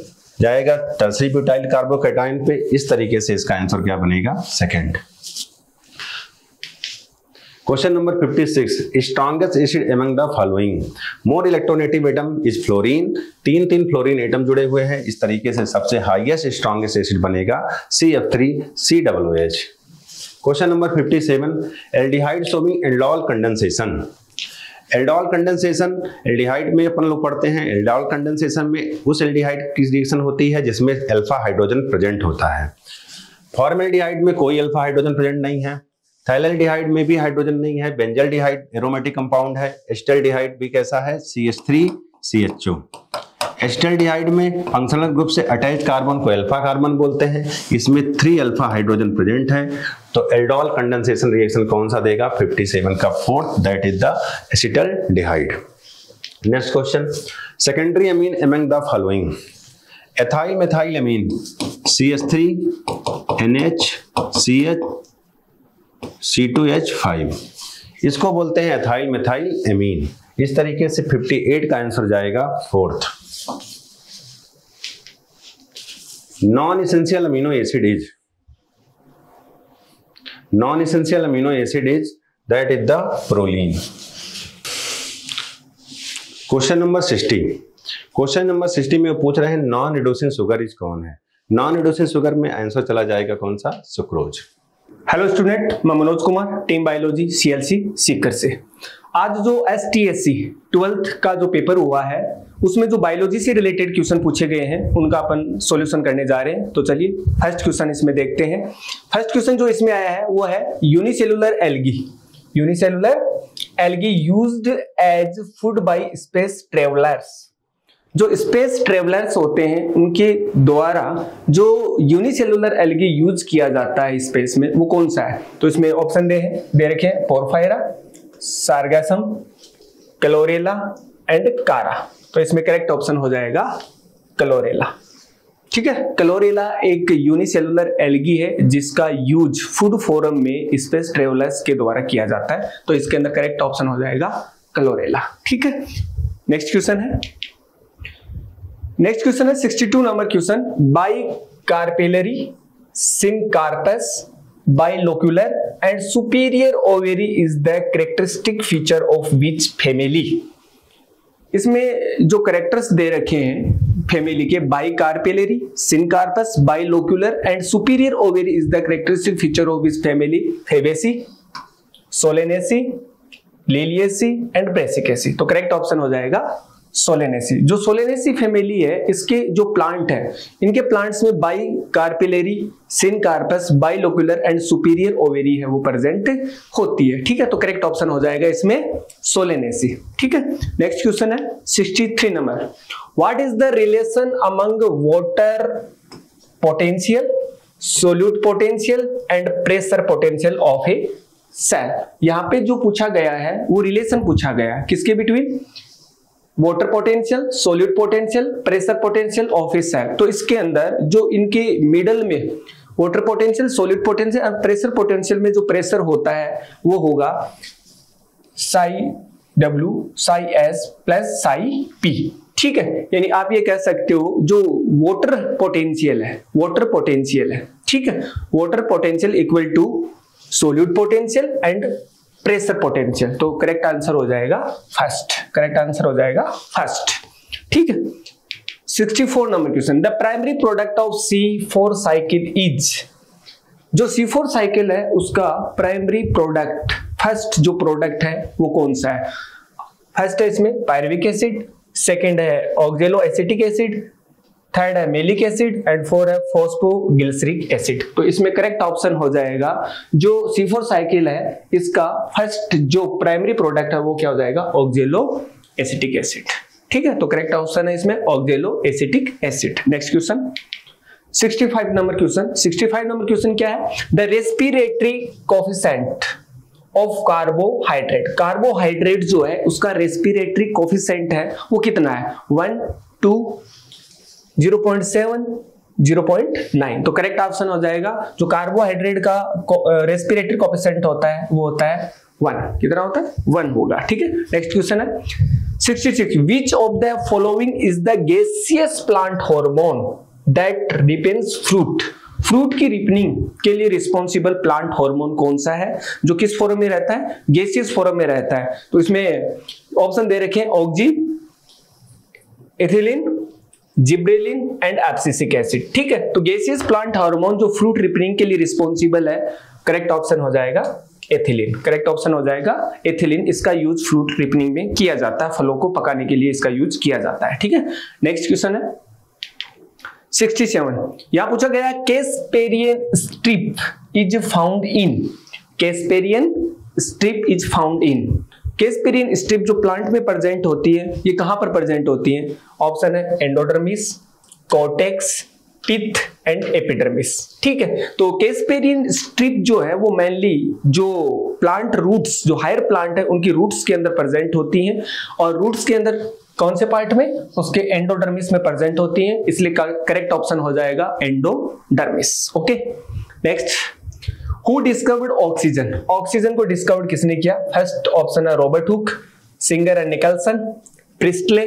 जाएगा टर्सरी ब्यूटाइल कार्बोकैटायन पे। इस तरीके से इसका आंसर क्या बनेगा second. Question number 56, strongest acid among the following. More electronegative atom is fluorine, 3 fluorine atom जुड़े हुए हैं। इस तरीके से सबसे हाईएस्ट स्ट्रॉन्गेस्ट एसिड बनेगा CF3COOH। Question number 57, aldehyde showing aldol condensation. Aldol condensation, aldehyde में अपन लोग पढ़ते हैं, एल्डोल कंडेंसेशन में उस एल्डिहाइड की रिएक्शन होती है जिसमें अल्फा हाइड्रोजन प्रेजेंट होता है। फॉर्मेल्डिहाइड में कोई अल्फा हाइड्रोजन प्रेजेंट नहीं है, थैलेल्डिहाइड में भी हाइड्रोजन नहीं है, बेंजल्डिहाइड एरोमेटिक कंपाउंड है, एस्टल्डिहाइड भी कैसा है CH3CHO। एस्टल्डिहाइड में फंक्शनल ग्रुप से अटैच कार्बन को अल्फा कार्बन बोलते हैं, इसमें 3 अल्फा हाइड्रोजन प्रेजेंट है। तो एल्डोल कंडेंसेशन रिएक्शन कौन सा देगा 57 का fourth, that is the acetaldehyde. Next question, secondary amine among the following. Ethyl methyl amine CH3NH CH2H5, इसको बोलते हैं एथाइल मेथाइल अमीन। इस तरीके से 58 का आंसर जाएगा fourth. Non essential amino acid is, non essential amino acid is that is the proline. Question number 60, question number 60 में पूछ रहे हैं नॉन रिड्यूसिंग शुगर इज कौन है। नॉन रिड्यूसिंग शुगर में आंसर चला जाएगा कौन सा, सुक्रोज। हेलो स्टूडेंट, मैं Manoj Kumar, team biology CLC Sikar से। आज जो STSC 12th का जो पेपर हुआ है उसमें जो बायोलॉजी से रिलेटेड क्वेश्चन पूछे गए हैं उनका अपन सॉल्यूशन करने जा रहे हैं। तो चलिए फर्स्ट क्वेश्चन इसमें देखते हैं। फर्स्ट क्वेश्चन जो इसमें आया है वो है unicellular algae. Unicellular algae used as food by space travellers. जो स्पेस ट्रेवलर्स होते हैं उनके द्वारा जो यूनिसेलुलर एल्गी यूज किया जाता है स्पेस में, वो कौन सा है? तो इसमें ऑप्शन दे रखे हैं पोरफायरा, सार्गासम, क्लोरेला एंड कारा। तो इसमें करेक्ट ऑप्शन हो जाएगा क्लोरेला। ठीक है, क्लोरेला एक यूनिसेलुलर एल्गी है जिसका यूज फूड फॉर्म में स्पेस ट्रेवलर्स के द्वारा किया जाता है। तो इसके अंदर करेक्ट ऑप्शन हो जाएगा क्लोरेला। ठीक है, नेक्स्ट क्वेश्चन है 62 number question. Bicarpellary, syncarpous, bilocular and superior ovary is the characteristic feature of which family. इसमें जो कैरेक्टर्स दे रखे हैं फैमिली के, bicarpellary, syncarpous, bilocular and superior ovary is the characteristic feature of which family? Fabaceae, Solanaceae, Liliaceae and Brassicaceae. तो correct option हो जाएगा Solanaceae. जो सोलेनेसी फैमिली है इसके जो प्लांट है, इनके प्लांट्स में bicarpellary, syncarpous, bilocular and superior ovary है वो प्रेजेंट होती है। ठीक है, तो करेक्ट ऑप्शन हो जाएगा इसमें सोलेनेसी। ठीक है, नेक्स्ट क्वेश्चन है 63 number. What is the relation among water potential, solute potential and pressure potential of a cell? यहां पे जो पूछा गया है वो रिलेशन पूछा गया है किसके between? Water potential, solute potential, pressure potential of a cell. तो इसके अंदर जो इनके मिडल में वाटर पोटेंशियल, सोल्यूट पोटेंशियल और प्रेशर पोटेंशियल में जो प्रेशर होता है वो होगा psi W psi S plus psi P। ठीक है, यानी आप ये कह सकते हो जो वाटर पोटेंशियल है, ठीक है, water potential equal to solute potential and pressure potential. तो करेक्ट आंसर हो जाएगा फर्स्ट। करेक्ट आंसर हो जाएगा फर्स्ट। ठीक है, 64 number question. The primary product of C4 cycle is. जो C4 साइकिल है उसका प्राइमरी प्रोडक्ट, फर्स्ट जो प्रोडक्ट है वो कौन सा है? फर्स्ट है इसमें पायरुविक एसिड, सेकेंड है ऑक्जेलो एसिटिक एसिड, थर्ड है मेलिक एसिड एंड फोर्थ है फॉस्फोग्लिसरिक एसिड। तो इसमें करेक्ट ऑप्शन हो जाएगा जो C4 साइकिल है इसका फर्स्ट जो प्राइमरी प्रोडक्ट है वो क्या हो जाएगा? ऑक्जेलो एसिटिक एसिड। ठीक है, तो करेक्ट ऑप्शन है इसमें ऑक्जेलो acetic acid. Next question 65 number question. 65 number question क्या है? The respiratory coefficient of carbohydrate. Carbohydrate जो है उसका रेस्पिरेटरी कोफिशिएंट है वो कितना है? 1, 2, 0.7, 0.9। तो करेक्ट ऑप्शन हो जाएगा जो कार्बोहाइड्रेट का रेस्पिरेटरी कोफिशिएंट होता है वो होता है 1। कितना होता है? 1 होगा। ठीक है, नेक्स्ट क्वेश्चन है 66। Which of the following is the gaseous plant hormone that ripens fruit? Fruit की रिपनिंग के लिए रिस्पॉन्सिबल प्लांट हार्मोन कौन सा है जो किस फॉर्म में रहता है? गैसियस फॉर्म में रहता है। तो इसमें ऑप्शन दे रखे हैं oxy, ethylene, gibberellin and abscisic acid. ठीक है, तो गैसियस प्लांट हार्मोन जो फ्रूट रिपनिंग के लिए रिस्पॉन्सिबल है, करेक्ट ऑप्शन हो जाएगा एथिलीन। करेक्ट ऑप्शन हो जाएगा एथिलीन। इसका यूज फ्रूट रिपनिंग में किया जाता है, फलों को पकाने के लिए इसका यूज किया जाता है। ठीक है, नेक्स्ट क्वेश्चन है 67। यहां पूछा गया Casparian strip is found in. Casparian strip is found in. Casparian strip जो प्लांट में प्रेजेंट होती है ये कहां पर प्रेजेंट होती है? ऑप्शन है endodermis, cortex, pith and epidermis. ठीक है, तो कैस्पेरियन स्ट्रिप जो है वो मेनली जो प्लांट रूट्स, जो हायर प्लांट है उनकी रूट्स के अंदर प्रेजेंट होती हैं और रूट्स के अंदर कौन से पार्ट में? उसके एंडोडर्मिस में प्रेजेंट होती हैं, इसलिए करेक्ट ऑप्शन हो जाएगा endodermis. Okay, next who discovered oxygen. Oxygen को डिस्कवर्ड किसने किया? फर्स्ट ऑप्शन है Robert Hooke, singer and Nicolson, Presley,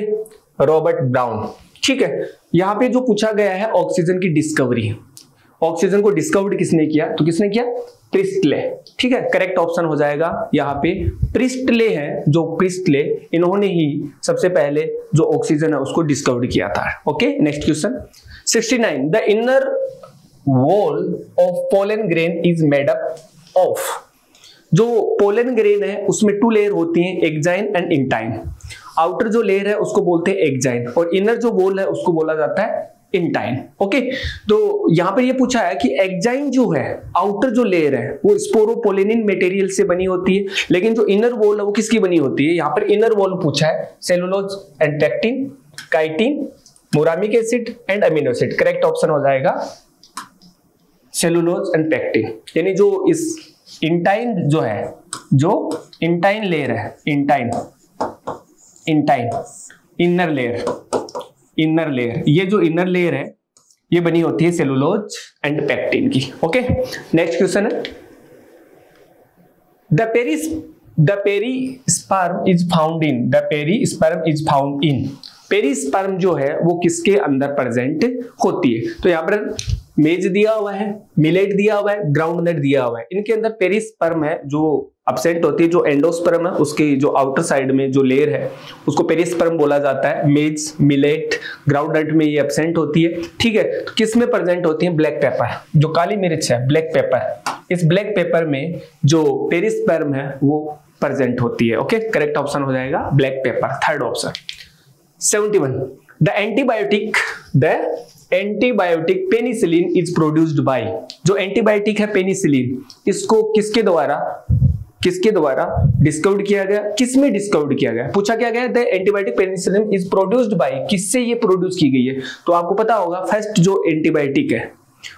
Robert brown. ठीक है, यहां पे जो पूछा गया है ऑक्सीजन की डिस्कवरी, ऑक्सीजन को डिस्कवर्ड किसने किया? तो किसने किया? प्रिस्टले। ठीक है, करेक्ट ऑप्शन हो जाएगा यहाँ पे प्रिस्टले हैं। जो प्रिस्टले, इन्होंने ही सबसे पहले जो ऑक्सीजन है उसको डिस्कवर किया था। Okay, next question 69। The inner wall of pollen grain is made up of. जो पोलन ग्रेन है उसमें 2 लेयर होती हैं, एक्साइन एंड इंटाइन। आउटर जो लेयर है उसको बोलते हैं एक्जाइन, और इनर जो वॉल है उसको बोला जाता है इंटाइन। ओके, तो यहां पर ये पूछा है कि एक्जाइन जो है, आउटर जो लेयर है वो स्पोरोपोलिनिन मटेरियल से बनी होती है, लेकिन जो इनर वॉल है वो किसकी बनी होती है? यहाँ पर इनर वॉल पूछा है cellulose and pectin, chitin, muramic acid and amino acid. Correct option हो जाएगा सेलुलोज एंड पेक्टिन। यानी जो इस इंटाइन जो है, जो इंटाइन लेयर है, इंटाइन इनर लेयर, ये जो इनर लेयर है ये बनी होती है सेलुलोज एंड पेक्टिन की। ओके, नेक्स्ट क्वेश्चन है the perisperm is found in, perisperm जो है वो किसके अंदर प्रेजेंट होती है? तो यहाँ पर मेज दिया हुआ है, मिलेट दिया हुआ है, ग्राउंडनट दिया हुआ है। इनके अंदर पेरिस्पर्म है जो अब्सेंट होती है, जो एंडोस्पर्म है उसके जो आउटर साइड में जो लेयर है उसको पेरिस्पर्म बोला जाता है। मेज, मिलेट, ग्राउंडनट में ये अब्सेंट होती है। ठीक है, तो किस में प्रेजेंट होती है? ब्लैक पेपर, जो काली मिर्च है, ब्लैक पेपर, इस ब्लैक पेपर में जो पेरिस्पर्म है वो प्रेजेंट होती है। ओके, करेक्ट ऑप्शन हो जाएगा black pepper, third option. 71 the antibiotic penicillin is produced by, जो एंटीबायोटिक है पेनिसिलिन, इसको किसके द्वारा डिस्कवर्ड किया गया? किसमें डिस्कवर्ड किया गया? पूछा क्या गया? The antibiotic penicillin is produced by, किससे ये प्रोड्यूस की गई है? तो आपको पता होगा फर्स्ट जो एंटीबायोटिक है,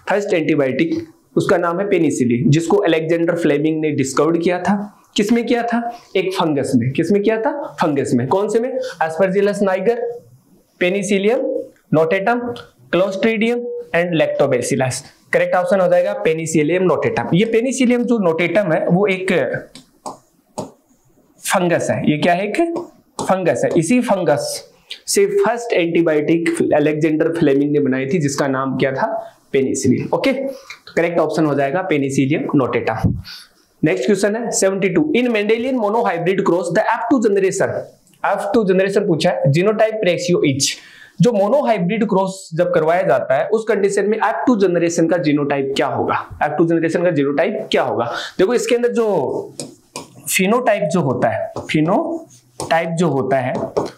फर्स्ट एंटीबायोटिक उसका नाम है पेनिसिलिन, जिसको अलेक्जेंडर फ्लेमिंग ने डिस्कवर्ड किया था। किसमें किया था? एक फंगस में। किसमें किया था? फंगस में। कौन से में? Aspergillus Niger, Penicillium notatum, clostridium and lactobacillus. Correct option हो जाएगा पेनिसिलियम नोटेटम। ये पेनिसिलियम जो नोटेटम है वो एक फंगस है। ये क्या है? एक फंगस है। इसी फंगस से फर्स्ट एंटीबायोटिक अलेक्जेंडर फ्लेमिंग ने बनाई थी, जिसका नाम क्या था? पेनिसिलिन। ओके, करेक्ट ऑप्शन हो जाएगा पेनिसिलियम नोटेटम। नेक्स्ट क्वेश्चन है 72 in Mendelian monohybrid cross the F2 generation पूछा है, जीनोटाइप रेशियो इच। जो मोनोहाइब्रिड क्रॉस जब करवाया जाता है उस कंडीशन में F2 जनरेशन का जीनोटाइप क्या होगा? F2 जनरेशन का जीनोटाइप क्या होगा? देखो इसके अंदर जो फिनोटाइप जो होता है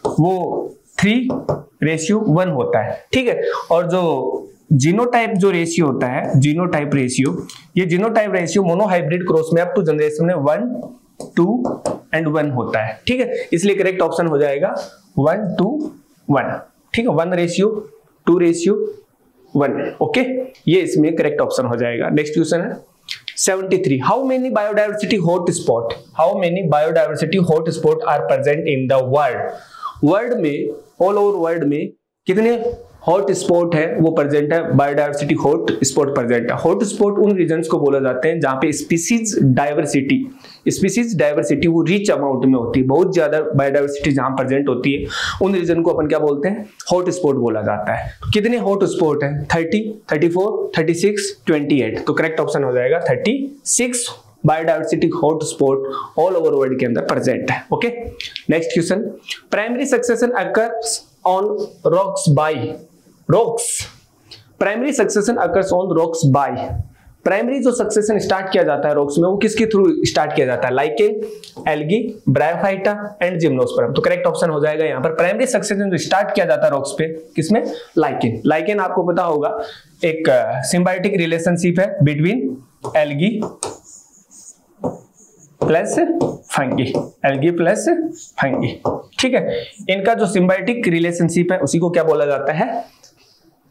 वो 3:1 होता है। ठीक है, और जो जीनोटाइप जो रेशियो होता है, जीनोटाइप रेशियो मोनोहाइब्रिड क्रॉस में F2 जनरेशन में 1, 2 एंड 1 होता है। ठीक है, इसलिए करेक्ट ऑप्शन हो जाएगा 1:1। ठीक है, 1:2:1। ओके, ये इसमें करेक्ट ऑप्शन हो जाएगा। नेक्स्ट क्वेश्चन है 73 how many biodiversity hotspot are present in the world में, ऑल ओवर वर्ल्ड में कितने हॉट स्पॉट है वो प्रेजेंट है? बायोडाइवर्सिटी हॉट स्पॉट प्रेजेंट है। हॉट स्पॉट उन रीजन्स को बोला जाते हैं जहां पे स्पीसीज डाइवर्सिटी वो रिच अमाउंट में होती है, बहुत ज्यादा बायोडाइवर्सिटी जहां प्रेजेंट होती है, उन रीजन को अपन क्या बोलते हैं? हॉट स्पॉट बोला जाता है। तो कितने हॉट स्पॉट है? 30, 34, 36, 28। तो करेक्ट ऑप्शन हो जाएगा 36 biodiversity hot spot all over world के अंदर प्रेजेंट है। Okay, next question primary succession occurs on rocks by primary succession occurs on rocks bye. Primary जो सक्सेशन स्टार्ट किया जाता है रॉक्स में वो किसके थ्रू स्टार्ट किया जाता है? Lichen, algae, bryophyta and gymnosperm. तो करेक्ट ऑप्शन हो जाएगा यहाँ पर प्राइमरी सक्सेशन जो स्टार्ट किया जाता है रॉक्स पे, किसमें? लाइकेन आपको पता होगा एक सिम्बायोटिक रिलेशनशिप है बिटवीन एल्गी प्लस फंगी। ठीक है, इनका जो सिम्बायोटिक रिलेशनशिप है उसी को क्या बोला जाता है?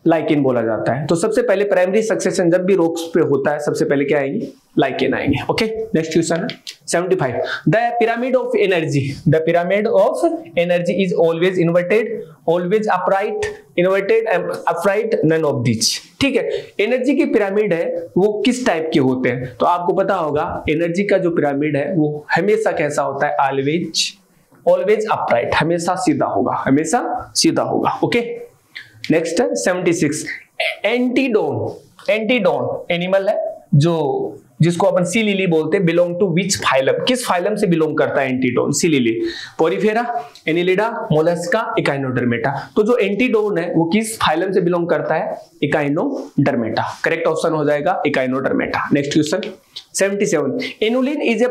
लाइकेन बोला जाता है। तो सबसे पहले प्राइमरी सक्सेशन जब भी रोक्स पे होता है सबसे पहले क्या आएंगे? लाइकेन आएंगे। ओके, नेक्स्ट क्वेश्चन है 75 the pyramid of energy is always inverted, always upright, inverted, upright, none of this. ठीक है, एनर्जी की पिरामिड है वो किस टाइप के होते हैं? तो आपको पता होगा एनर्जी का जो पिरामिड है वो हमेशा कैसा होता है? ऑलवेज अपराइट, हमेशा सीधा होगा। ओके, नेक्स्ट है 76 एंटीडोन एनिमल है जिसको अपन सी लिली बोलते हैं, बिलोंग टू विच फाइलम, किस फाइलम से बिलोंग करता है Antedon? Sea lily, Porifera, Annelida, Mollusca, Echinodermata. तो जो एंटीडोन है वो किस फाइलम से बिलोंग करता है? इकाइनोडर्मेटा। करेक्ट ऑप्शन हो जाएगा Echinodermata. Next question 77 inulin is a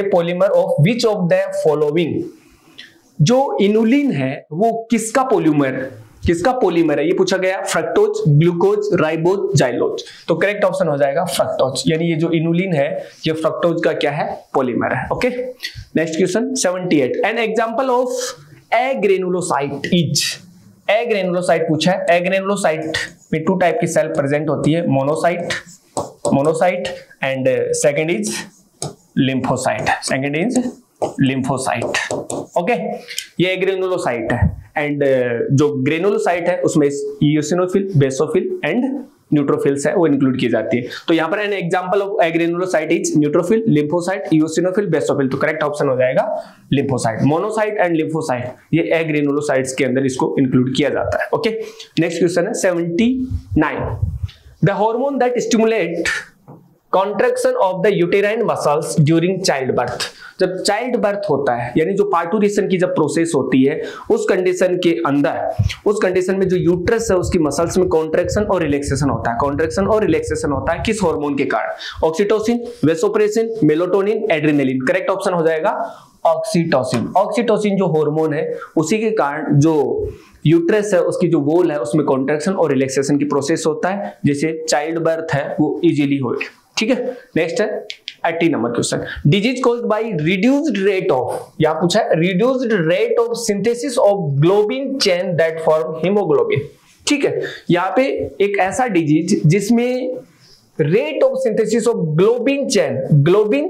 polymer of which of the following? जो इनुलिन है वो किसका पॉलीमर है, ये पूछा गया। Fructose, glucose, ribose, xylose. तो करेक्ट ऑप्शन हो जाएगा फ्रक्टोज, यानी ये जो इनुलिन है ये फ्रक्टोज का क्या है, पॉलीमर है। Okay, next question 78, an example of agranulocyte is. Agranulocyte पूछा है। एग्रेनुलोसाइट में टू टाइप की सेल प्रेजेंट होती है, monocyte and second is lymphocyte. Okay, ये एग्रेनुलोसाइट है एंड जो ग्रेनुलोसाइट है उसमें इओसिनोफिल, बेसोफिल एंड न्यूट्रोफिल्स है वो इंक्लूड की जाती है। तो यहाँ पर an example of agranulocyte is neutrophil, lymphocyte, eosinophil, basophil. तो करेक्ट ऑप्शन हो जाएगा लिम्फोसाइट। मोनोसाइट एंड लिम्फोसाइट ये एग्रेनुलोसाइट्स के अंदर इसको इंक्लूड किया जाता है। ओके, नेक्स्ट क्वेश्चन है 79, the hormone that stimulate contraction of the uterine muscles during child birth. जब चाइल्ड बर्थ होता है यानी जो पार्टुरेशन की जब प्रोसेस होती है उस कंडीशन के अंदर, उस कंडीशन में जो यूट्रस है उसकी मसल्स में कॉन्ट्रैक्शन और रिलैक्सेशन होता है। कॉन्ट्रैक्शन और रिलैक्सेशन होता है किस हार्मोन के कारण? Oxytocin, vasopressin, melatonin, adrenaline. Correct option हो जाएगा ऑक्सीटोसिन। ऑक्सीटोसिन जो हार्मोन है उसी के कारण जो यूट्रस है उसकी जो वॉल है उसमें कॉन्ट्रैक्शन और रिलैक्सेशन की प्रोसेस होता है, जैसे चाइल्ड बर्थ है वो इजीली हो। ठीक है, नेक्स्ट है 80 number question, disease caused by reduced rate of, यहां पूछा है reduced rate of synthesis of globin chain that form haemoglobin. ठीक है, यहां पे एक ऐसा डिजीज जिसमें rate of synthesis of globin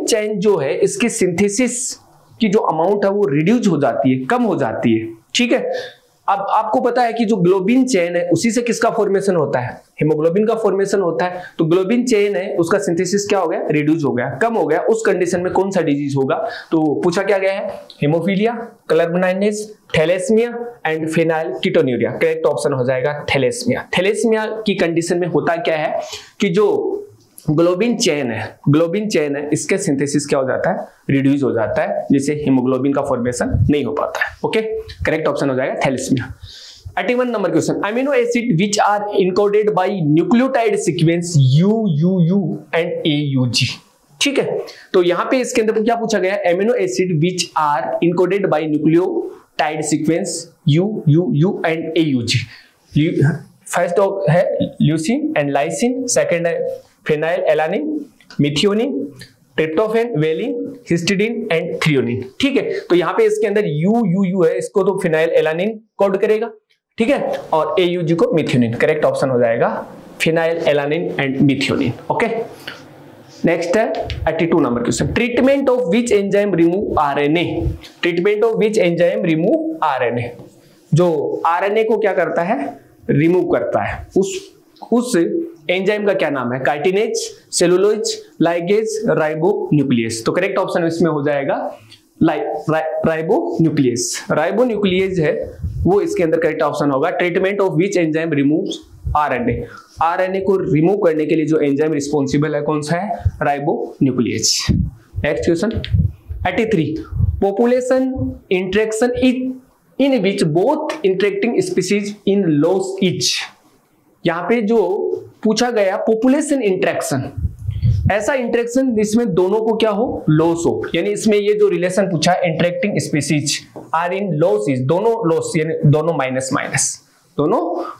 chain जो है इसकी सिंथेसिस की जो अमाउंट है वो रिड्यूस हो जाती है, कम हो जाती है। ठीक है, अब आपको पता है कि जो ग्लोबिन चेन है उसी से किसका फॉर्मेशन होता है, हीमोग्लोबिन का फॉर्मेशन होता है। तो ग्लोबिन चेन है उसका सिंथेसिस क्या हो गया, रिड्यूस हो गया, कम हो गया। उस कंडीशन में कौन सा डिजीज होगा? तो पूछा क्या गया है, haemophilia, colour blindness, thalassaemia and phenylketonuria. Correct option हो जाएगा थैलेसीमिया। थैलेसीमिया की कंडीशन में होता क्या है कि जो ग्लोबिन चेन है इसके सिंथेसिस क्या हो जाता है, रिड्यूस हो जाता है, जिससे हीमोग्लोबिन का फॉर्मेशन नहीं हो पाता है। ओके, करेक्ट ऑप्शन हो जाएगा thalassaemia. 81 number question, amino acid which are encoded by nucleotide sequence UUU and AUG। ठीक है, तो यहां पे इसके अंदर क्या पूछा गया, amino acid which are encoded by nucleotide sequence UUU and AUG। First है ल्यूसीन एंड लाइसिन, सेकंड है phenylalanine, methionine, tryptophan, valine, histidine and threonine. ठीक है, तो यहाँ पे इसके अंदर UUU है, इसको तो फेनाइल एलानिन कोड करेगा। ठीक है, और AUG को मिथियोनिन। करेक्ट ऑप्शन हो जाएगा phenyl alanine and methionine. Okay, next है 82 number question, treatment of which enzyme remove RNA। Treatment of which enzyme remove RNA, जो RNA को क्या करता है, रिमूव करता है। उस एंजाइम का क्या नाम है, काइटिनेज, सेलुलोज, लाइगेज, राइबोन्यूक्लियस। तो करेक्ट ऑप्शन इसमें हो जाएगा राइबोन्यूक्लियस। राइबोन्यूक्लियस है वो इसके अंदर करेक्ट ऑप्शन होगा। Treatment of which enzyme removes RNA। RNA को रिमूव करने के लिए जो एंजाइम रिस्पॉन्सिबल है कौन सा है, ribonuclease. Next question 83, population interaction in which both interacting species in loss each. यहां पे जो पूछा गया पॉपुलेशन इंटरेक्शन, ऐसा इंटरेक्शन जिसमें दोनों को क्या हो, लॉस हो। यानी इसमें ये जो रिलेशन पूछा है, interacting species are in loss, दोनों लॉस यानी दोनों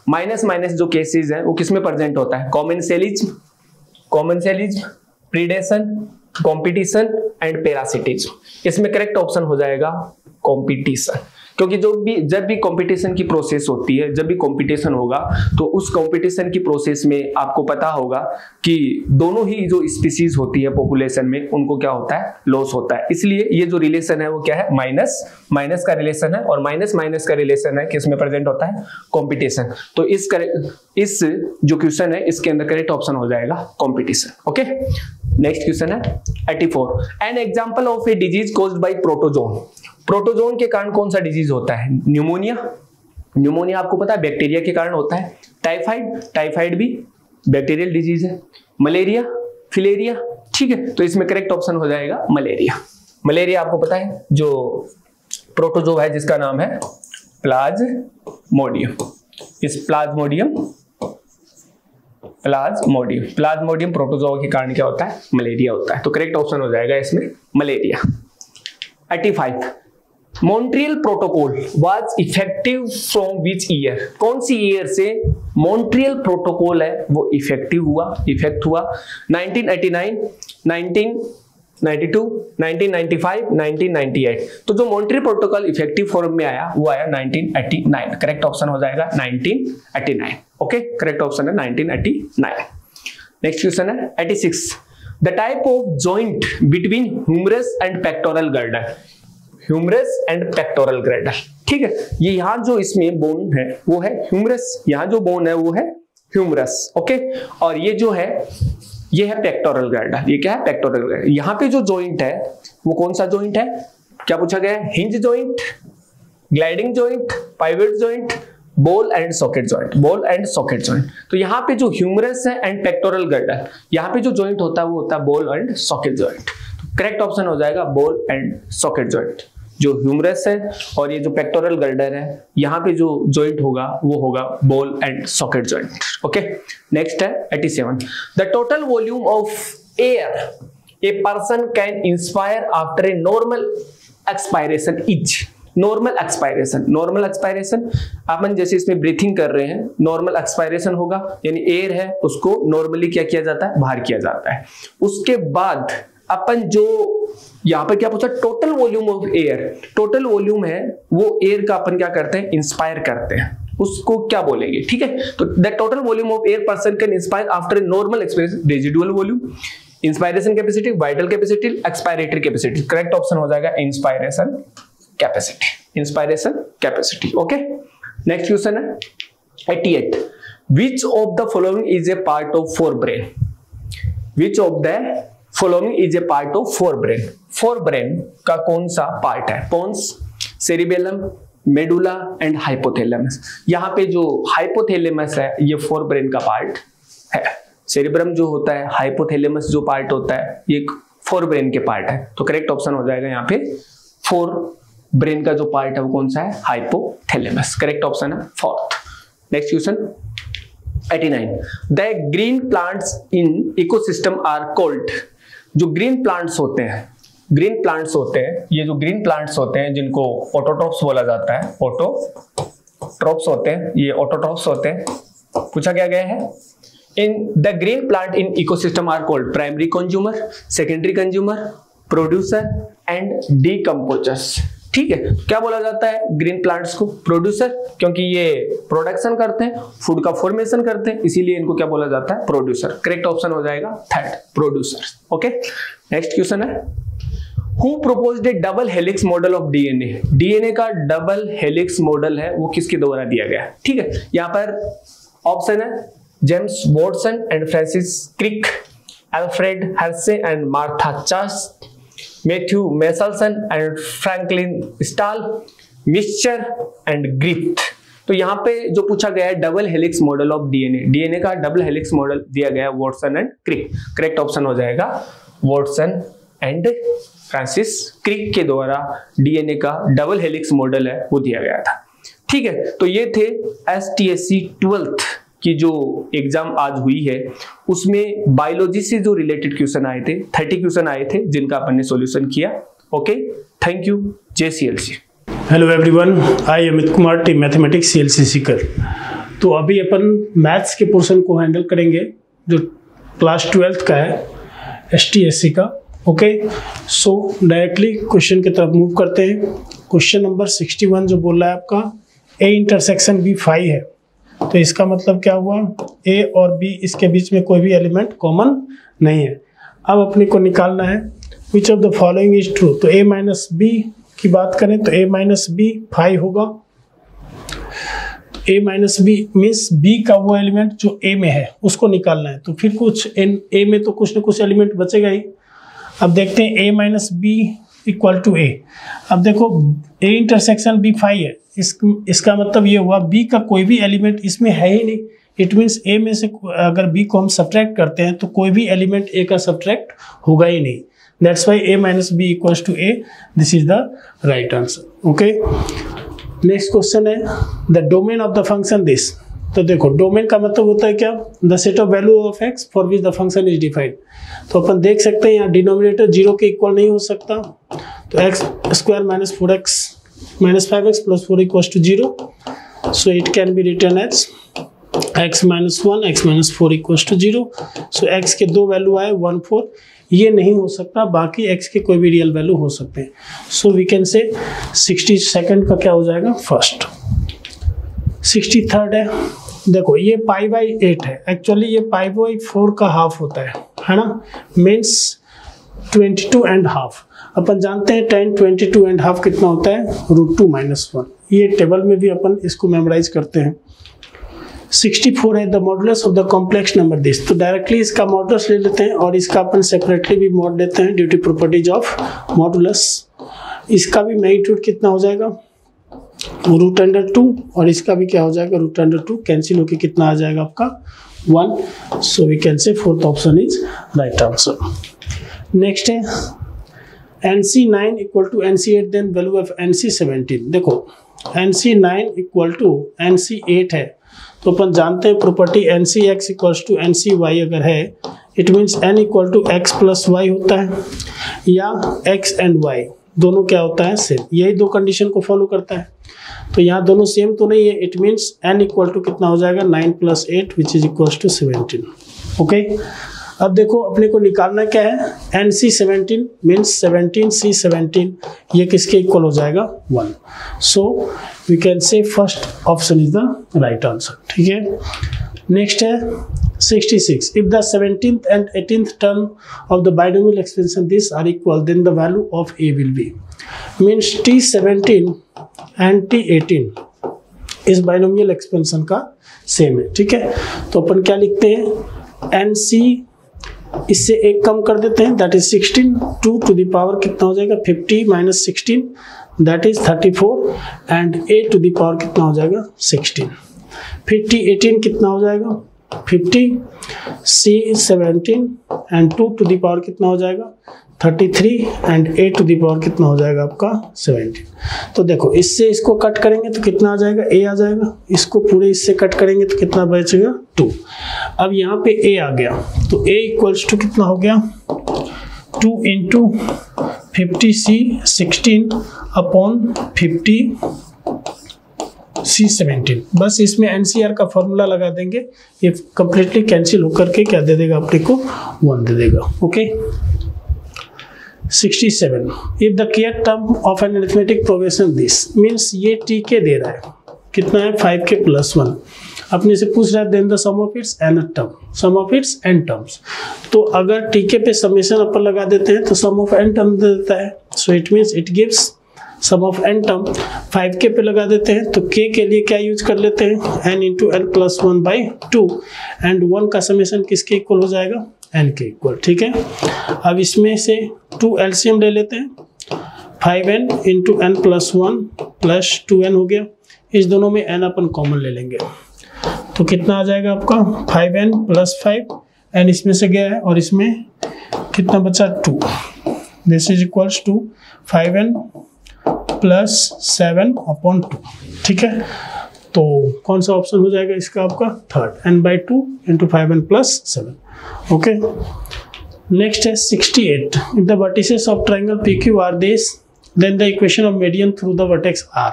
माइनस माइनस जो केसेस है वो किसमें प्रेजेंट होता है, कॉमेंसेलिज्म, प्रीडेशन, कॉम्पिटिशन एंड पैरासिटिज्म। इसमें करेक्ट ऑप्शन हो जाएगा कॉम्पिटिशन, क्योंकि जब भी कंपटीशन की प्रोसेस होती है, जब भी कंपटीशन होगा तो उस कंपटीशन की प्रोसेस में आपको पता होगा कि दोनों ही जो स्पीसीज होती है पॉपुलेशन में उनको क्या होता है, लॉस होता है। इसलिए ये जो रिलेशन है वो क्या है, माइनस का रिलेशन है, और माइनस का रिलेशन है किसमें प्रेजेंट होता है, कंपटीशन। तो इस जो क्वेश्चन है इसके अंदर करेक्ट ऑप्शन हो जाएगा कंपटीशन। ओके, नेक्स्ट क्वेश्चन है 84, an example of a disease caused by protozoan. Protozoan के कारण कौन सा डिजीज होता है, न्यूमोनिया आपको पता है बैक्टीरिया के कारण होता है। टाइफाइड भी बैक्टीरियल डिजीज है। Malaria, filaria. ठीक है, तो इसमें करेक्ट ऑप्शन हो जाएगा मलेरिया आपको पता है, जो प्रोटोजोआ है जिसका नाम है प्लाज्मोडियम। इस प्लाज्मोडियम प्रोटोजोआ के कारण क्या होता है, मलेरिया होता है। तो करेक्ट ऑप्शन हो जाएगा इसमें malaria. 85, Montreal protocol was effective from which year, कौन सी ईयर से मॉन्ट्रियल प्रोटोकॉल है वो इफेक्टिव हुआ, इफेक्ट हुआ? 1989, 1992, 1995, 1998। तो जो मॉन्ट्रियल प्रोटोकॉल इफेक्टिव फॉर्म में आया वो आया 1989। करेक्ट ऑप्शन हो जाएगा 1989। ओके, करेक्ट ऑप्शन है 1989। नेक्स्ट क्वेश्चन है 86। The type of joint between humerus and pectoral girdle, humerus and pectoral girdle. ठीक है, ये यहाँ जो इसमें बोन है वो है ह्यूमरस, यहाँ जो बोन है वो है ह्यूमरस। ओके, और ये जो है ये है पेक्टोरल गर्डर। ये क्या है? Pectoral girder. यहाँ पे जो जॉइंट है वो कौन सा जॉइंट है? क्या पूछा गया है? Hinge joint, gliding joint, pivot joint, ball and socket joint, ball and socket joint. तो यहाँ पे जो ह्यूमरस है एंड पेक्टोरल गर्डर, यहाँ पे जो जॉइंट होता है वो होता है ball and socket joint. Correct option हो जाएगा बॉल एंड सॉकेट जॉइंट। जो ह्यूमरस है और ये जो पेक्टोरल गर्डर है, यहाँ पे जो जॉइंट होगा वो होगा ball and socket joint. Okay, next है 87। The total volume of air a person can inspire after a normal expiration is. Normal expiration, normal expiration अपन जैसे इसमें ब्रीथिंग कर रहे हैं, नॉर्मल एक्सपायरेशन होगा, यानी एयर है उसको नॉर्मली क्या किया जाता है? बाहर किया जाता है। उसके बाद अपन जो यहां पर क्या पूछा? Total volume of air, total volume है वो एयर का अपन क्या करते हैं? इंस्पायर करते हैं, उसको क्या बोलेंगे? ठीक है, तो the total volume of air person can inspire after normal expiration, residual volume, inspiration capacity, vital capacity, expiratory capacity. Correct option हो जाएगा inspiration capacity, inspiration capacity. Okay, next question है 88। Which of the following is a part of forebrain? Which of the following is a part of forebrain? Forebrain का कौन सा part है? Pons, cerebellum, medulla and hypothalamus. यहाँ पे जो hypothalamus है ये फोरब्रेन का पार्ट है। सेरिब्रम जो होता है, हाइपोथैलेमस जो पार्ट होता है, ये फोरब्रेन के पार्ट है। तो करेक्ट ऑप्शन हो जाएगा यहाँ पे फोरब्रेन का जो पार्ट है वो कौन सा है? हाइपोथैलेमस। करेक्ट ऑप्शन है fourth. Next question 89। The green plants in ecosystem are called. जो ग्रीन प्लांट्स होते हैं, ग्रीन प्लांट्स होते हैं, ये जो ग्रीन प्लांट्स होते हैं जिनको ऑटोट्रॉप्स बोला जाता है, ऑटोट्रॉप्स होते हैं, ये ऑटोट्रॉप्स होते हैं। पूछा क्या गया है? In the green plant in ecosystem are called primary consumer, secondary consumer, producer and decomposers. ठीक है, क्या बोला जाता है ग्रीन प्लांट्स को? प्रोड्यूसर, क्योंकि ये प्रोडक्शन करते हैं, फूड का फॉर्मेशन करते हैं, इसीलिए इनको क्या बोला जाता है? प्रोड्यूसर। करेक्ट ऑप्शन हो जाएगा third, producer. Okay, next question है who proposed a double helix model of DNA? DNA का डबल हेलिक्स मॉडल है वो किसके द्वारा दिया गया? ठीक है, यहाँ पर ऑप्शन है James Watson and Francis Crick, Alfred Hershey and Martha Charles, Matthew Meselson and Franklin Stahl, mixture and Griffith. तो यहाँ पे जो पूछा गया है double helix model of DNA, DNA का डबल हेलिक्स मॉडल दिया गया है Watson and Crick. Correct option हो जाएगा वाटसन एंड फ्रांसिस क्रिक के द्वारा डीएनए का डबल हेलिक्स मॉडल है वो दिया गया था। ठीक है, तो ये थे STSC 12th की जो एग्जाम आज हुई है उसमें बायोलॉजी से जो रिलेटेड क्वेश्चन आए थे, 30 क्वेश्चन आए थे जिनका अपन ने सॉल्यूशन किया। Okay, thank you. जय CLC। Hello everyone, I Amit Kumar, team mathematics CLC Sikar. तो अभी अपन मैथ्स के पोर्शन को हैंडल करेंगे जो क्लास 12th का है STSC का। ओके, सो डायरेक्टली क्वेश्चन की तरफ मूव करते हैं। क्वेश्चन नंबर 61 जो बोल रहा है आपका A इंटरसेक्शन B 5 है, तो इसका मतलब क्या हुआ? A और B इसके बीच में कोई भी एलिमेंट कॉमन नहीं है। अब अपने को निकालना है विच of the following is true. तो A माइनस B की बात करें तो A माइनस B 5 होगा। A minus B means B का वो एलिमेंट जो A में है उसको निकालना है, तो फिर कुछ A में तो कुछ न कुछ एलिमेंट बचेगा ही। अब देखते हैं A minus B equal to A। अब देखो A इंटरसेक्शन B 5 है, इसका मतलब ये हुआ B का कोई भी एलिमेंट इसमें है ही नहीं। इट मीन्स A में से अगर B को हम सब्ट्रैक्ट करते हैं तो कोई भी एलिमेंट A का सब्ट्रैक्ट होगा ही नहीं। That's why A minus B equals to A। This is the right answer. Okay, next question है the domain of the function this. तो देखो डोमेन का मतलब होता है क्या? The set of value of x for which the function is defined. तो अपन देख सकते हैं यहाँ डिनोमिनेटर 0 के इक्वल नहीं हो सकता, तो x² minus 4x minus 5x plus 4 equals to 0. So it can be written as x minus 1 x minus 4 equals to 0. So x के दो वैल्यू आए 1 4, ये नहीं हो सकता, बाकी x के कोई भी रियल वैल्यू हो सकते हैं. सो वी कैन से 62nd का क्या हो जाएगा फर्स्ट. 63rd है, देखो ये पाई बाई 8 है, एक्चुअली ये पाई बाई 4 का हाफ होता है ना, मीन्स 22 एंड हाफ. अपन जानते हैं 10 22 एंड हाफ कितना होता है, √2 - 1. ये टेबल में भी अपन इसको मेमोराइज करते हैं. 64 है the modulus of the complex number this. तो डायरेक्टली इसका मॉडुलस ले लेते हैं और इसका अपन सेपरेटली भी मॉड लेते हैं due to properties of modulus. इसका भी मैग्नीट्यूड कितना हो जाएगा, √2, और इसका भी क्या हो जाएगा √2. कैंसिल होके कितना आ जाएगा आपका 1. So we can say fourth option is right answer. Next है NC9 equal to NC8 then value of NC17. देखो NC9 इक्वल टू NC8 है, तो अपन जानते हैं property NCX equals to NCY अगर है, it means N equal to X plus Y होता है, या X एंड Y दोनों क्या होता है सेम. यही दो कंडीशन को फॉलो करता है. तो यहाँ दोनों सेम तो नहीं है, it means N equal to कितना हो जाएगा 9 + 8 which is equals to 17. Okay, अब देखो अपने को निकालना क्या है, NC17 मीन्स 17C17, ये किसके इक्वल हो जाएगा 1. So we can say first option is the right answer. ठीक है, नेक्स्ट है 66. If the 17th and 18th term of the binomial expansion these are equal, then the value of A will be, means T17 and T18 इस binomial expansion का same है. ठीक है, तो अपन क्या लिखते हैं, NC इससे एक कम कर देते हैं, that is 16. 2 to the power कितना हो जाएगा 50 - 16 that is 34, and A to the power कितना हो जाएगा 16. फिर T18 कितना हो जाएगा 50, C17 and 2 to the power कितना हो जाएगा 33, and A to the power कितना हो जाएगा आपका 17. तो देखो इससे इसको कट करेंगे तो कितना आ जाएगा, A आ जाएगा. इसको पूरे इससे कट करेंगे तो कितना बचेगा 2. अब यहाँ पे A आ गया, तो A इक्वल्स टू कितना हो गया 2 × 50C16 अपॉन 50C17. बस इसमें NCR का फॉर्मूला लगा देंगे, ये कंप्लीटली कैंसिल होकर के क्या दे देगा अपने को 1 दे देगा. Okay, 67. If the kth term of an arithmetic progression this, means ये TK दे रहा है, कितना है 5K + 1. अपने से पूछ रहा है then the sum of its nth term, sum of its n terms. तो अगर TK पे समेशन अपन लगा देते हैं तो सम ऑफ n टर्म दे देता है. So it means it gives sum of n term. 5K पे लगा देते हैं तो K के लिए क्या यूज कर लेते हैं, n × n + 1/2, एंड 1 का समेशन किसके इक्वल हो जाएगा n के इक्वल. ठीक है, अब इसमें से 2 LCM ले लेते हैं, 5n × n + 1 + 2n हो गया. इस दोनों में n अपन कॉमन ले लेंगे तो कितना आ जाएगा आपका 5n + 5, n इसमें से गया है और इसमें कितना बचा 2. This is equals to 5n + 7/2. ठीक है, तो कौन सा ऑप्शन हो जाएगा इसका आपका third, n/2 × 5n + 7. Okay, next है 68. If the vertices of triangle PQ are this, then the equation of median through the vertex R.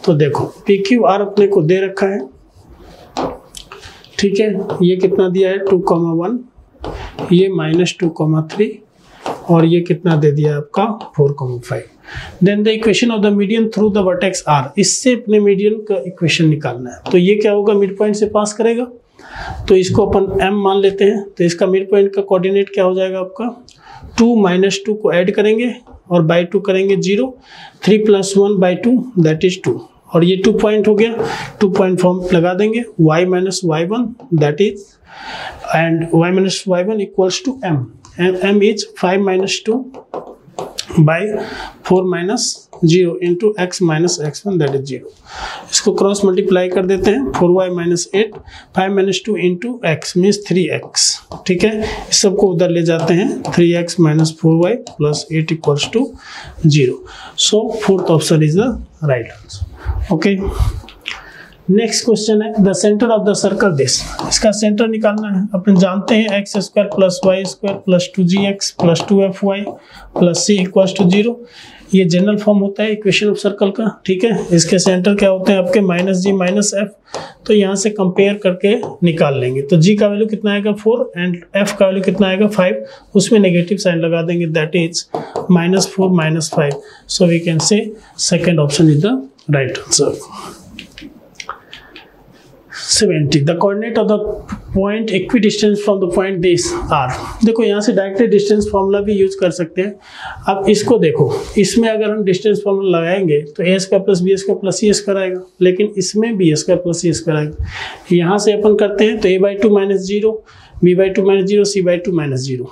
तो देखो PQR अपने को दे रखा है. ठीक है, ये कितना दिया है 2,1, ये -2,3, और ये कितना दे दिया आपका 4,5. Then the equation of the median through the vertex R, इससे अपने मीडियन का इक्वेशन निकालना है. तो ये क्या होगा, मिड पॉइंट से पास करेगा, तो इसको अपन M मान लेते हैं. तो इसका मिड पॉइंट का कोऑर्डिनेट क्या हो जाएगा आपका 2 - 2 को ऐड करेंगे और बाई 2 करेंगे 0, 3 + 1/2 दैट इज 2, और ये 2 पॉइंट हो गया. 2 पॉइंट फॉर्म लगा देंगे, y - y1 that is, and y - y1 equals to m, and m is 5 - 2 by 4 - 0 into x - x1 that is 0. इसको क्रॉस मल्टीप्लाई कर देते हैं, 4y - 8, 5 - 2 into x means 3x. ठीक है, इस सबको उधर ले जाते हैं, 3x - 4y + 8 equals to 0. So fourth option is the right answer. Okay, next question है the centre of the circle this. इसका सेंटर निकालना है। अपन जानते हैं x square plus y square plus 2gx plus 2fy plus c equals to 0। ये general form होता है इक्वेशन ऑफ सर्कल का, ठीक है। इसके सेंटर क्या होते हैं आपके -g-f। तो यहाँ से कंपेयर करके निकाल लेंगे। तो g का वैल्यू कितना आएगा 4 एंड f का वैल्यू कितना आएगा 5, उसमें नेगेटिव साइन लगा देंगे, that is -4 -5। So we can say second option is the right answer. 70 the coordinate of the point equidistance from the point this are. देखो यहाँ से डायरेक्टली डिस्टेंस फॉर्मूला भी यूज कर सकते हैं। अब इसको देखो, इसमें अगर हम डिस्टेंस फॉर्मूला लगाएंगे तो a square plus b square plus c square आएगा, लेकिन इसमें b square plus c square आएगा। यहाँ से अपन करते हैं तो a/2 -0, b/2 -0, c/2 -0,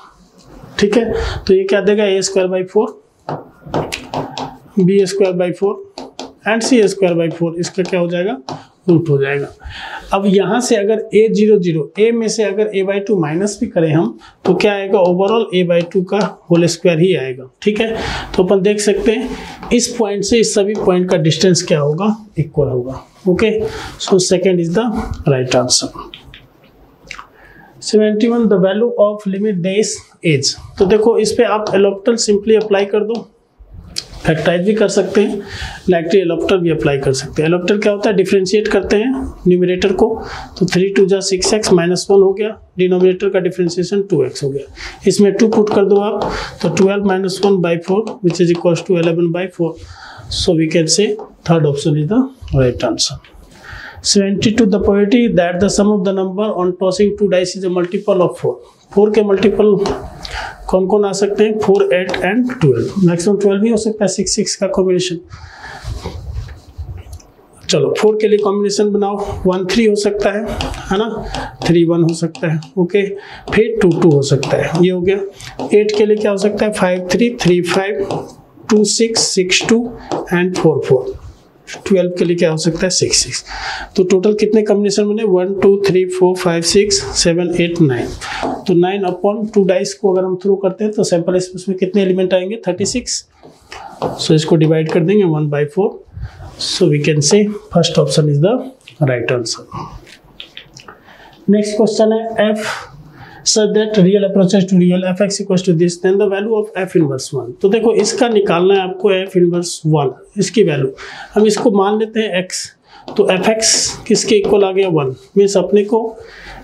ठीक है। तो ये क्या देगा a²/4, b²/4 एंड c²/4, इसका क्या हो जाएगा रूट हो जाएगा। अब यहाँ से अगर a0 a में से अगर a/2 माइनस भी करें हम तो क्या आएगा, ओवरऑल a/2 का होल स्क्वायर ही आएगा, ठीक है। तो अपन देख सकते हैं इस पॉइंट से इस सभी पॉइंट का डिस्टेंस क्या होगा, इक्वल होगा। Okay, so second is the right answer. 71 the value of limit डेज एज। तो देखो इस पे आप एलोप्टर सिंपली अप्लाई कर दो, फैक्टराइज भी कर सकते हैं, लाइकली एलोप्टर भी अप्लाई कर सकते हैं। एलोप्टर क्या होता है, डिफरेंशिएट करते हैं न्यूमरेटर को, तो 3 2 जा 6x -1 हो गया, डिनोमिनेटर का डिफरेंशिएशन 2x हो गया। इसमें 2 पुट कर दो आप, तो 12 - 1/4 which is equals to 11/4। So we can say third option is the right answer. 72 the probability that the sum of the number on tossing 2 dice is a multiple of 4। 4 के multiple कौन कौन आ सकते हैं, 4, 8 and 12। Maximum 12 भी हो सकता है, 6 6 का कॉम्बिनेशन। चलो 4 के लिए कॉम्बिनेशन बनाओ, 1 3 हो सकता है ना, 3 1 हो सकता है, ओके। फिर 2 2 हो सकता है, ये हो गया। 8 के लिए क्या हो सकता है, 5 3 3 5 2 6 6 2 एंड 4 4। 12 के लिए क्या हो सकता है, 6 6। तो टोटल कितने कॉम्बिनेशन बने, 1 2 3 4 5 6 7 8 9। तो 9/2 डाइस को अगर हम थ्रो करते हैं तो सैंपल स्पेस में कितने एलिमेंट आएंगे, 36। सो इसको डिवाइड कर देंगे 1/4। So we can say first option is the right answer. Next question है f such that real approaches to real fx equals to this, then the value of f inverse 1। तो देखो इसका निकालना है आपको f inverse 1, इसकी value हम इसको मान लेते हैं x, तो fx किसके इक्वल आ गया 1, मीन्स अपने को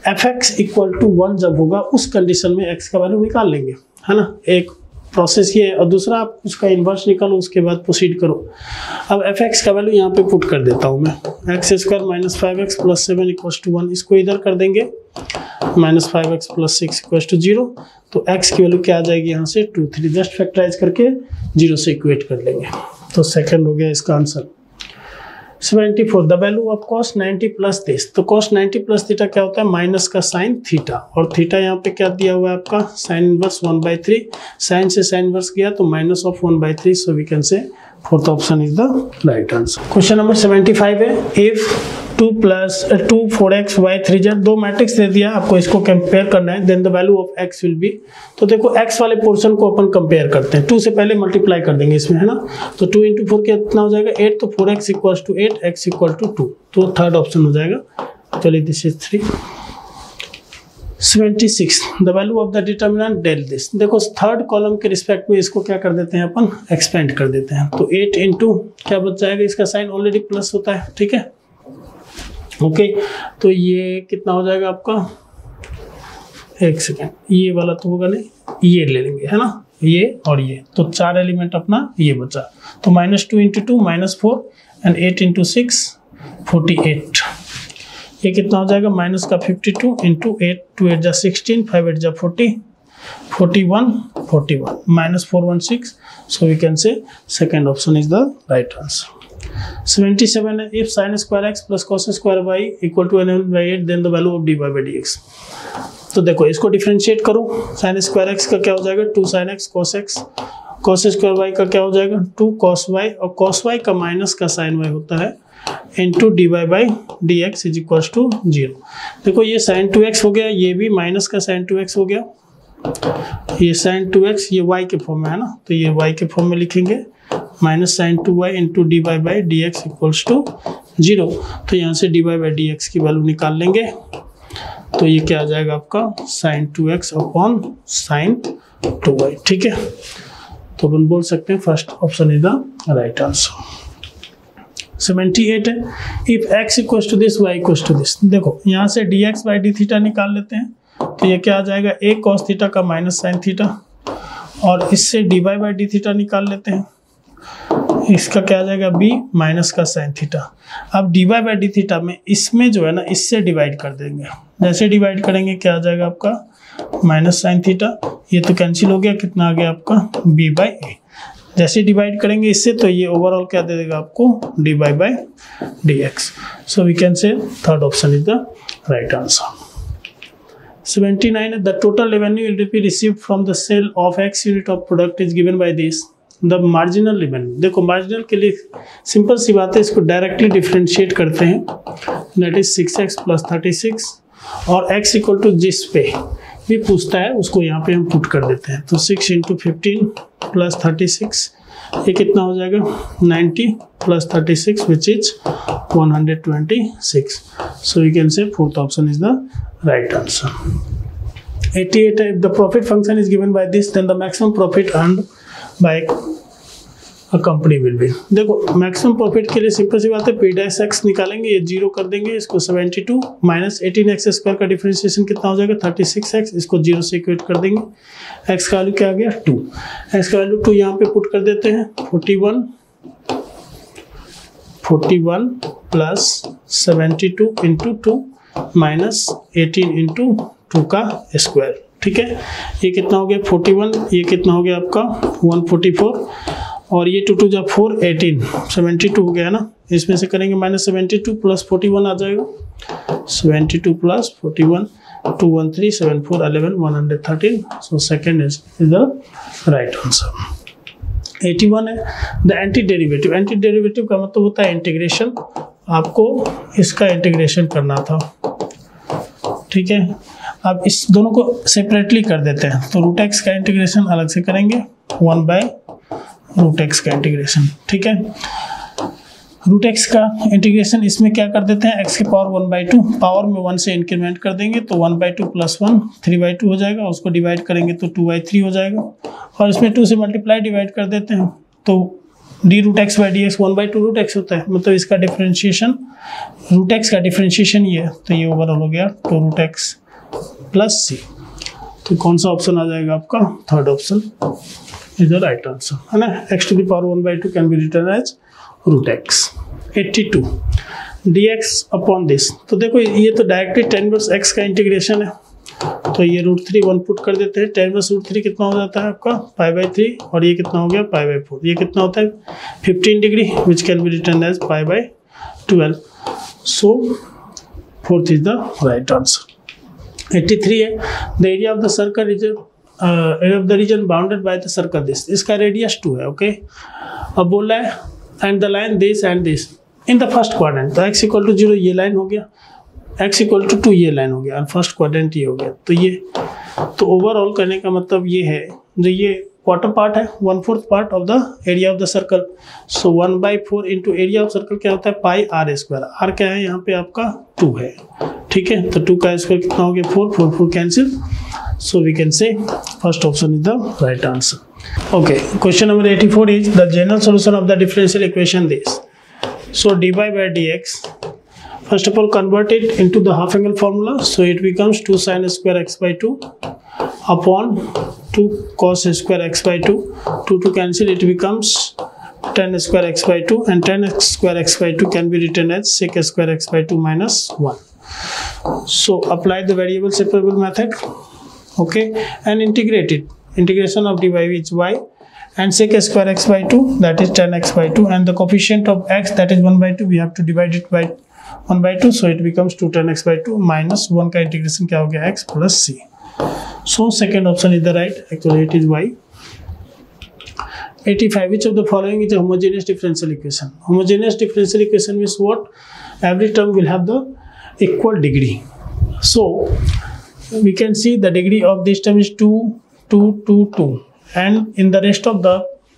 fx इक्वल टू 1 जब होगा उस कंडीशन में x का वैल्यू निकाल लेंगे, है ना। एक प्रोसेस ये है, और दूसरा आप उसका इन्वर्स निकालो, उसके बाद प्रोसीड करो। अब fx का वैल्यू यहाँ पे पुट कर देता हूँ मैं, x² - 5x + 7 इक्वल्स टू 1। इसको इधर कर देंगे, -5x + 6 इक्वल्स टू 0। तो x की वैल्यू क्या आ जाएगी यहाँ से 2 3, जस्ट फैक्टराइज करके 0 से इक्वेट कर लेंगे। तो सेकंड हो गया इसका answer. 74 the value of cos 90 + this। तो cos 90 + थीटा क्या होता है, माइनस का साइन थीटा, और थीटा यहाँ पे क्या दिया हुआ है आपका, साइन इनवर्स 1/3। साइन से साइन इनवर्स गया तो -1/3। So we can say fourth option is the right answer. Question number 75 है, इफ 2 + 2 4x y 3z, दो मैट्रिक्स दे दिया आपको, इसको कंपेयर करना है, then the value of x will be. तो देखो x वाले पोर्शन को अपन कंपेयर करते हैं, 2 से पहले मल्टीप्लाई कर देंगे इसमें, है ना। तो 2 × 4 कितना हो जाएगा 8, तो 4x equals to 8, x equal to 2। तो थर्ड ऑप्शन हो जाएगा। चलिए this is 3। 76 the value of the determinant del this. देखो थर्ड कॉलम के रिस्पेक्ट में इसको क्या कर देते हैं अपन, एक्सपेंड कर देते हैं। तो 8 × क्या बच जाएगा, इसका साइन ऑलरेडी प्लस होता है, ठीक है, ओके। तो ये कितना हो जाएगा आपका, एक सेकेंड, ये वाला तो होगा नहीं, ये ले लेंगे, है ना, ये और ये। तो 4 एलिमेंट अपना ये बचा। तो -2 × 2 -4 एंड 8 × 6 48। ये कितना हो जाएगा, माइनस का 52 × 8 2 8 जा 16 5 8 जा 40 41 41 -416। So we can say second option is the right answer. 77 है, if sin² x + cos² y = n/8 then the value of dy/dx। तो देखो इसको डिफरेंशिएट करो, sin² x का क्या हो जाएगा 2 sin x cos x, cos² y का क्या हो जाएगा 2 cos y, और cos y का माइनस का sin y होता है into dy/dx = 0। देखो ये sin 2x हो गया, ये भी माइनस का sin 2x हो गया, ये sin 2x ये y के फॉर्म में है ना, तो ये y के फॉर्म में लिखेंगे, -sin 2y into dy/dx = 0, तो यहाँ से dy बाई डी एक्स की वैल्यू निकाल लेंगे, तो ये क्या आ जाएगा आपका sign 2x upon sine 2y। ठीक है, तो अपन बोल सकते हैं first option is the right answer. 78 है, if x equals to this y equals to this. देखो यहाँ से dx बाई डी थीटा निकाल लेते हैं, तो ये क्या आ जाएगा a cos थीटा का माइनस साइन थीटा, और इससे dy बाई डी थीटा निकाल लेते हैं, इसका क्या आ जाएगा b माइनस का साइन थीटा। अब dy बाई डी थीटा में इसमें जो है ना इससे डिवाइड कर देंगे, जैसे डिवाइड करेंगे क्या आ जाएगा आपका माइनस साइन थीटा, ये तो कैंसिल हो गया, कितना आ गया आपका b बाई ए। जैसे डिवाइड करेंगे इससे तो ये ओवरऑल क्या दे देगा आपको dy by d x. So we can say third option is the right answer. 79 the total revenue will be received from the sale of x unit of product is given by this the marginal revenue. देखो marginal के लिए simple सी बात है, इसको directly differentiate करते हैं, that is 6x plus 36, और x equal to जिस पे भी पूछता है उसको यहाँ पे हम पुट कर देते हैं, तो 6 इंटू 15 प्लस 36, ये कितना हो जाएगा 90 plus 36 which is 126। So you can say fourth option is the right answer. 88 है, the profit function is given by this then the maximum profit earned by a company will be. देखो maximum profit के लिए simple सी बात है, P dash x निकालेंगे, ये 0 कर देंगे, इसको 72 माइनस 18x स्क्वायर का डिफरेंशिएशन कितना हो जाएगा 36x, इसको 0 से इक्वेट कर देंगे, x का वैल्यू क्या आ गया 2, x का वैल्यू 2 यहाँ पे पुट कर देते हैं, 41 प्लस 72 इंटू 2 माइनस 18 इंटू 2 का स्क्वायर। ठीक है, ये कितना हो गया 41, ये कितना हो गया आपका 144, और ये 2 2 जा 4 18 72 हो गया ना, इसमें से करेंगे माइनस 72 प्लस 41 आ जाएगा, 72 plus 41 213 74 11 113। So second is the right answer. 81 है, the anti derivative. Anti derivative का मतलब होता है इंटीग्रेशन, आपको इसका इंटीग्रेशन करना था। ठीक है, अब इस दोनों को सेपरेटली कर देते हैं, तो रूट एक्स का इंटीग्रेशन अलग से करेंगे, 1 बाय रूट एक्स का इंटीग्रेशन। ठीक है, रूट एक्स का इंटीग्रेशन इसमें क्या कर देते हैं, एक्स की पावर 1/2, पावर में 1 से इंक्रीमेंट कर देंगे, तो 1/2 प्लस 1 3/2 हो जाएगा, उसको डिवाइड करेंगे तो 2/3 हो जाएगा, और इसमें 2 से मल्टीप्लाई डिवाइड कर देते हैं, तो d root x by d x 1/2 root x होता है, मतलब इसका डिफरेंशिएशन रूट एक्स का डिफरेंशिएशन ये है, तो ये ओवरऑल हो गया 2 रूट एक्स प्लस सी। तो कौन सा ऑप्शन आ जाएगा आपका third option is the right answer, है ना। x to the power 1/2 can be written as root x. 82 dx upon this, तो देखो ये तो डायरेक्टली tan इनवर्स x का इंटीग्रेशन है, तो ये √3 1 पुट कर देते हैं, tan इनवर्स √3 कितना हो जाता है आपका π/3, और ये कितना हो गया π/4, ये कितना होता है 15 degree which can be written as π/12। So fourth is the right answer. 83 है, the area of the circle is area of the region bounded by the circle this, इसका रेडियस 2 है। ओके, अब बोल रहा है and the line this and this in the first quadrant, तो x equal to 0 ये लाइन हो गया, x इक्वल टू 2 ये लाइन हो गया, और फर्स्ट क्वाड्रेंट ये हो गया, तो ये तो ओवरऑल करने का मतलब ये है, जो ये क्वार्टर पार्ट है 1/4 part of the area of the circle, so 1/4 into area of circle क्या होता है पाई r स्क्वायर, r क्या है यहाँ पे आपका 2 है। ठीक है, तो 2 का स्क्वायर कितना हो गया 4 cancel, so we can say first option is the right answer. Okay, question number 84 is the general solution of the differential equation this, so dy by dx, first of all convert it into the half angle formula, so it becomes 2 sin square x by 2 upon 2 cos square x by 2, 2 cancel, it becomes tan square x by 2, and tan square x by 2 can be written as sec square x by 2 minus 1. So apply the variable separable method, okay, and integrate it. Integration of dy is y, and sec square x by 2, that is tan x by 2, and the coefficient of x, that is 1/2, we have to divide it by 1/2, so it becomes 2 tan x by 2 minus 1 का integration क्या हो गया x plus c. So second option is the right, actually it is y. 85, which of the following is a homogeneous differential equation? Homogeneous differential equation means what? Every term will have the equal degree. So we can see the degree of this term is 2 2 2 2, and in the rest of the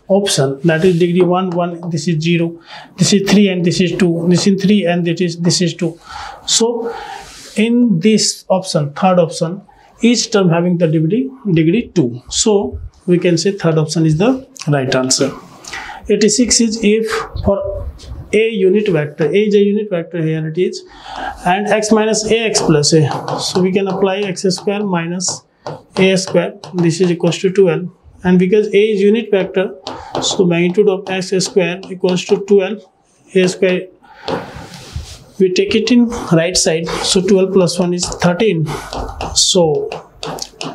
option, that is degree 1 1, this is 0, this is 3 and this is 2, this is 3 and this is 2. So in this option, third option, each term having the degree 2. So we can say third option is the right answer. 86 is if for a unit vector, a is a unit vector, here it is, and x minus ax plus a. So we can apply x square minus a square, this is equals to 12, and because a is unit vector, so magnitude of x square equals to 12, a square we take it in right side, so 12 plus 1 is 13, so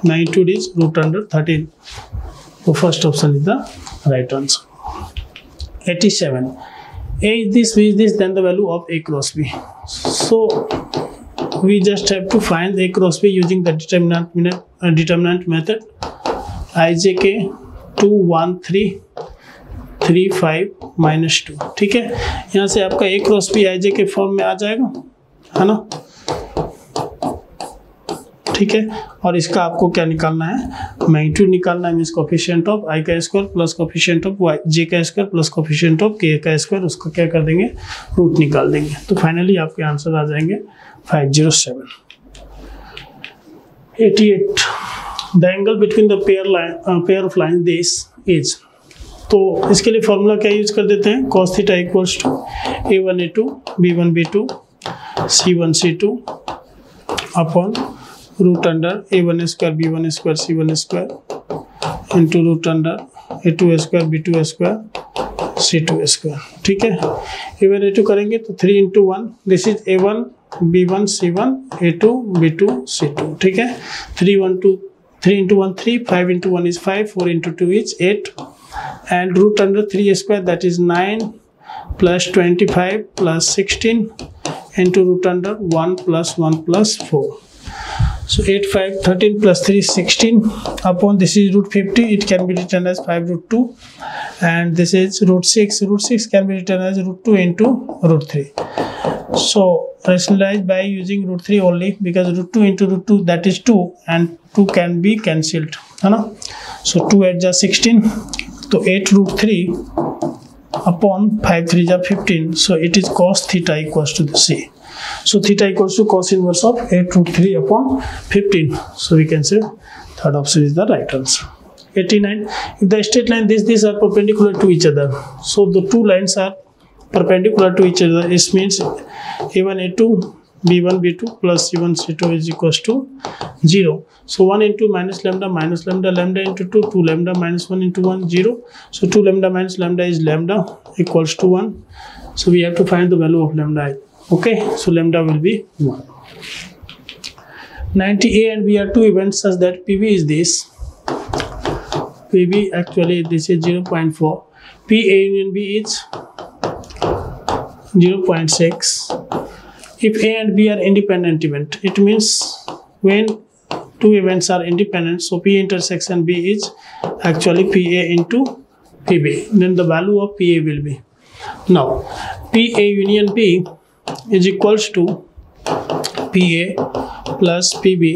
magnitude is root under 13. So first option is the right answer. 87, a is this, b is this, then the value of a cross b. So we just have to find a cross b using the determinant method. ijk 2 1 3 3 5 minus 2, ठीक है। यहाँ से आपका a cross b ij के form में आ जाएगा, है ना, ठीक है। और इसका आपको क्या निकालना है, मैग्नीट्यूड निकालना है, मीन्स कोफिशिएंट ऑफ i का square plus coefficient of j का square plus coefficient of k का स्क्वायर, उसका क्या कर देंगे, रूट निकाल देंगे। तो फाइनली आपके आंसर आ जाएंगे 507। 88, the angle between the pair of line this is, तो इसके लिए फॉर्मूला क्या यूज कर देते हैं, cos theta equals to a1 a2 b1 b2 c1 c2 upon root under a1 square b1 square c1 square into root under a2 square b2 square c2 square, ठीक है। a1 a2 करेंगे तो 3 into 1, this is a1 b1 c1 a2 b2 c2, ठीक है। 3 into 1 3, 5 into 1 is 5, 4 into 2 is 8, and root under 3 square, that is 9 plus 25 plus 16 into root under 1 plus 1 plus 4. So 8 5 13 plus 3 16 upon this is root 50, it can be written as 5 root 2, and this is root 6. Root 6 can be written as root 2 into root 3. So rationalize by using root 3 only, because root 2 into root 2, that is 2, and 2 can be cancelled, है ना। So 2 8 जा 16, तो 8 root 3 upon 5 3 जा 15, so it is cos theta equals to the c. So theta equals to cos inverse of 8 root 3 upon 15. So we can say third option is the right answer. 89, if the straight line these are perpendicular to each other, so the two lines are perpendicular to each other, it means a1 a2 b1 b2 plus c1 c2 is equals to 0. So 1 into minus lambda lambda into 2, 2 lambda minus 1 into 1 0. So 2 lambda minus lambda is lambda equals to 1. So we have to find the value of lambda I. Okay, so lambda will be 1. 90, a and b are two events such that pb is this. pb actually this is 0.4. p a union b is 0.6. If a and b are independent event, it means when two events are independent, so p intersection b is actually pa into pb, then the value of pa will be, now pa union b is equals to pa plus pb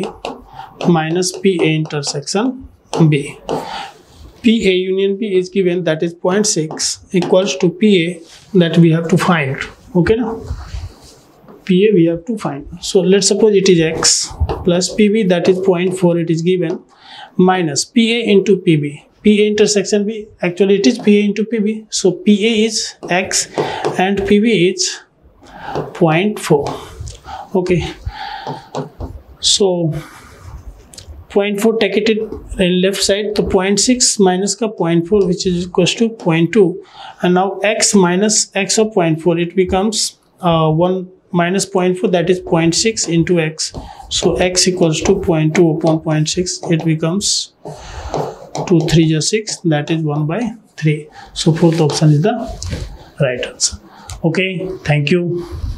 minus pa intersection b. pa union b is given, that is 0.6 equals to pa that we have to find, okay now. pa we have to find, so let's suppose it is x plus pb, that is 0.4 it is given, minus pa into pb, pa intersection b, actually it is pa into pb, so pa is x and pb is 0.4, okay. So 0.4 take it in left side, तो 0.6 minus का 0.4 which is equals to 0.2, and now x minus x of 0.4, it becomes 1 minus 0.4, that is 0.6 into x, so x equals to 0.2 upon 0.6, it becomes 2 3 is 6, that is 1/3. So fourth option is the right answer. Okay, thank you.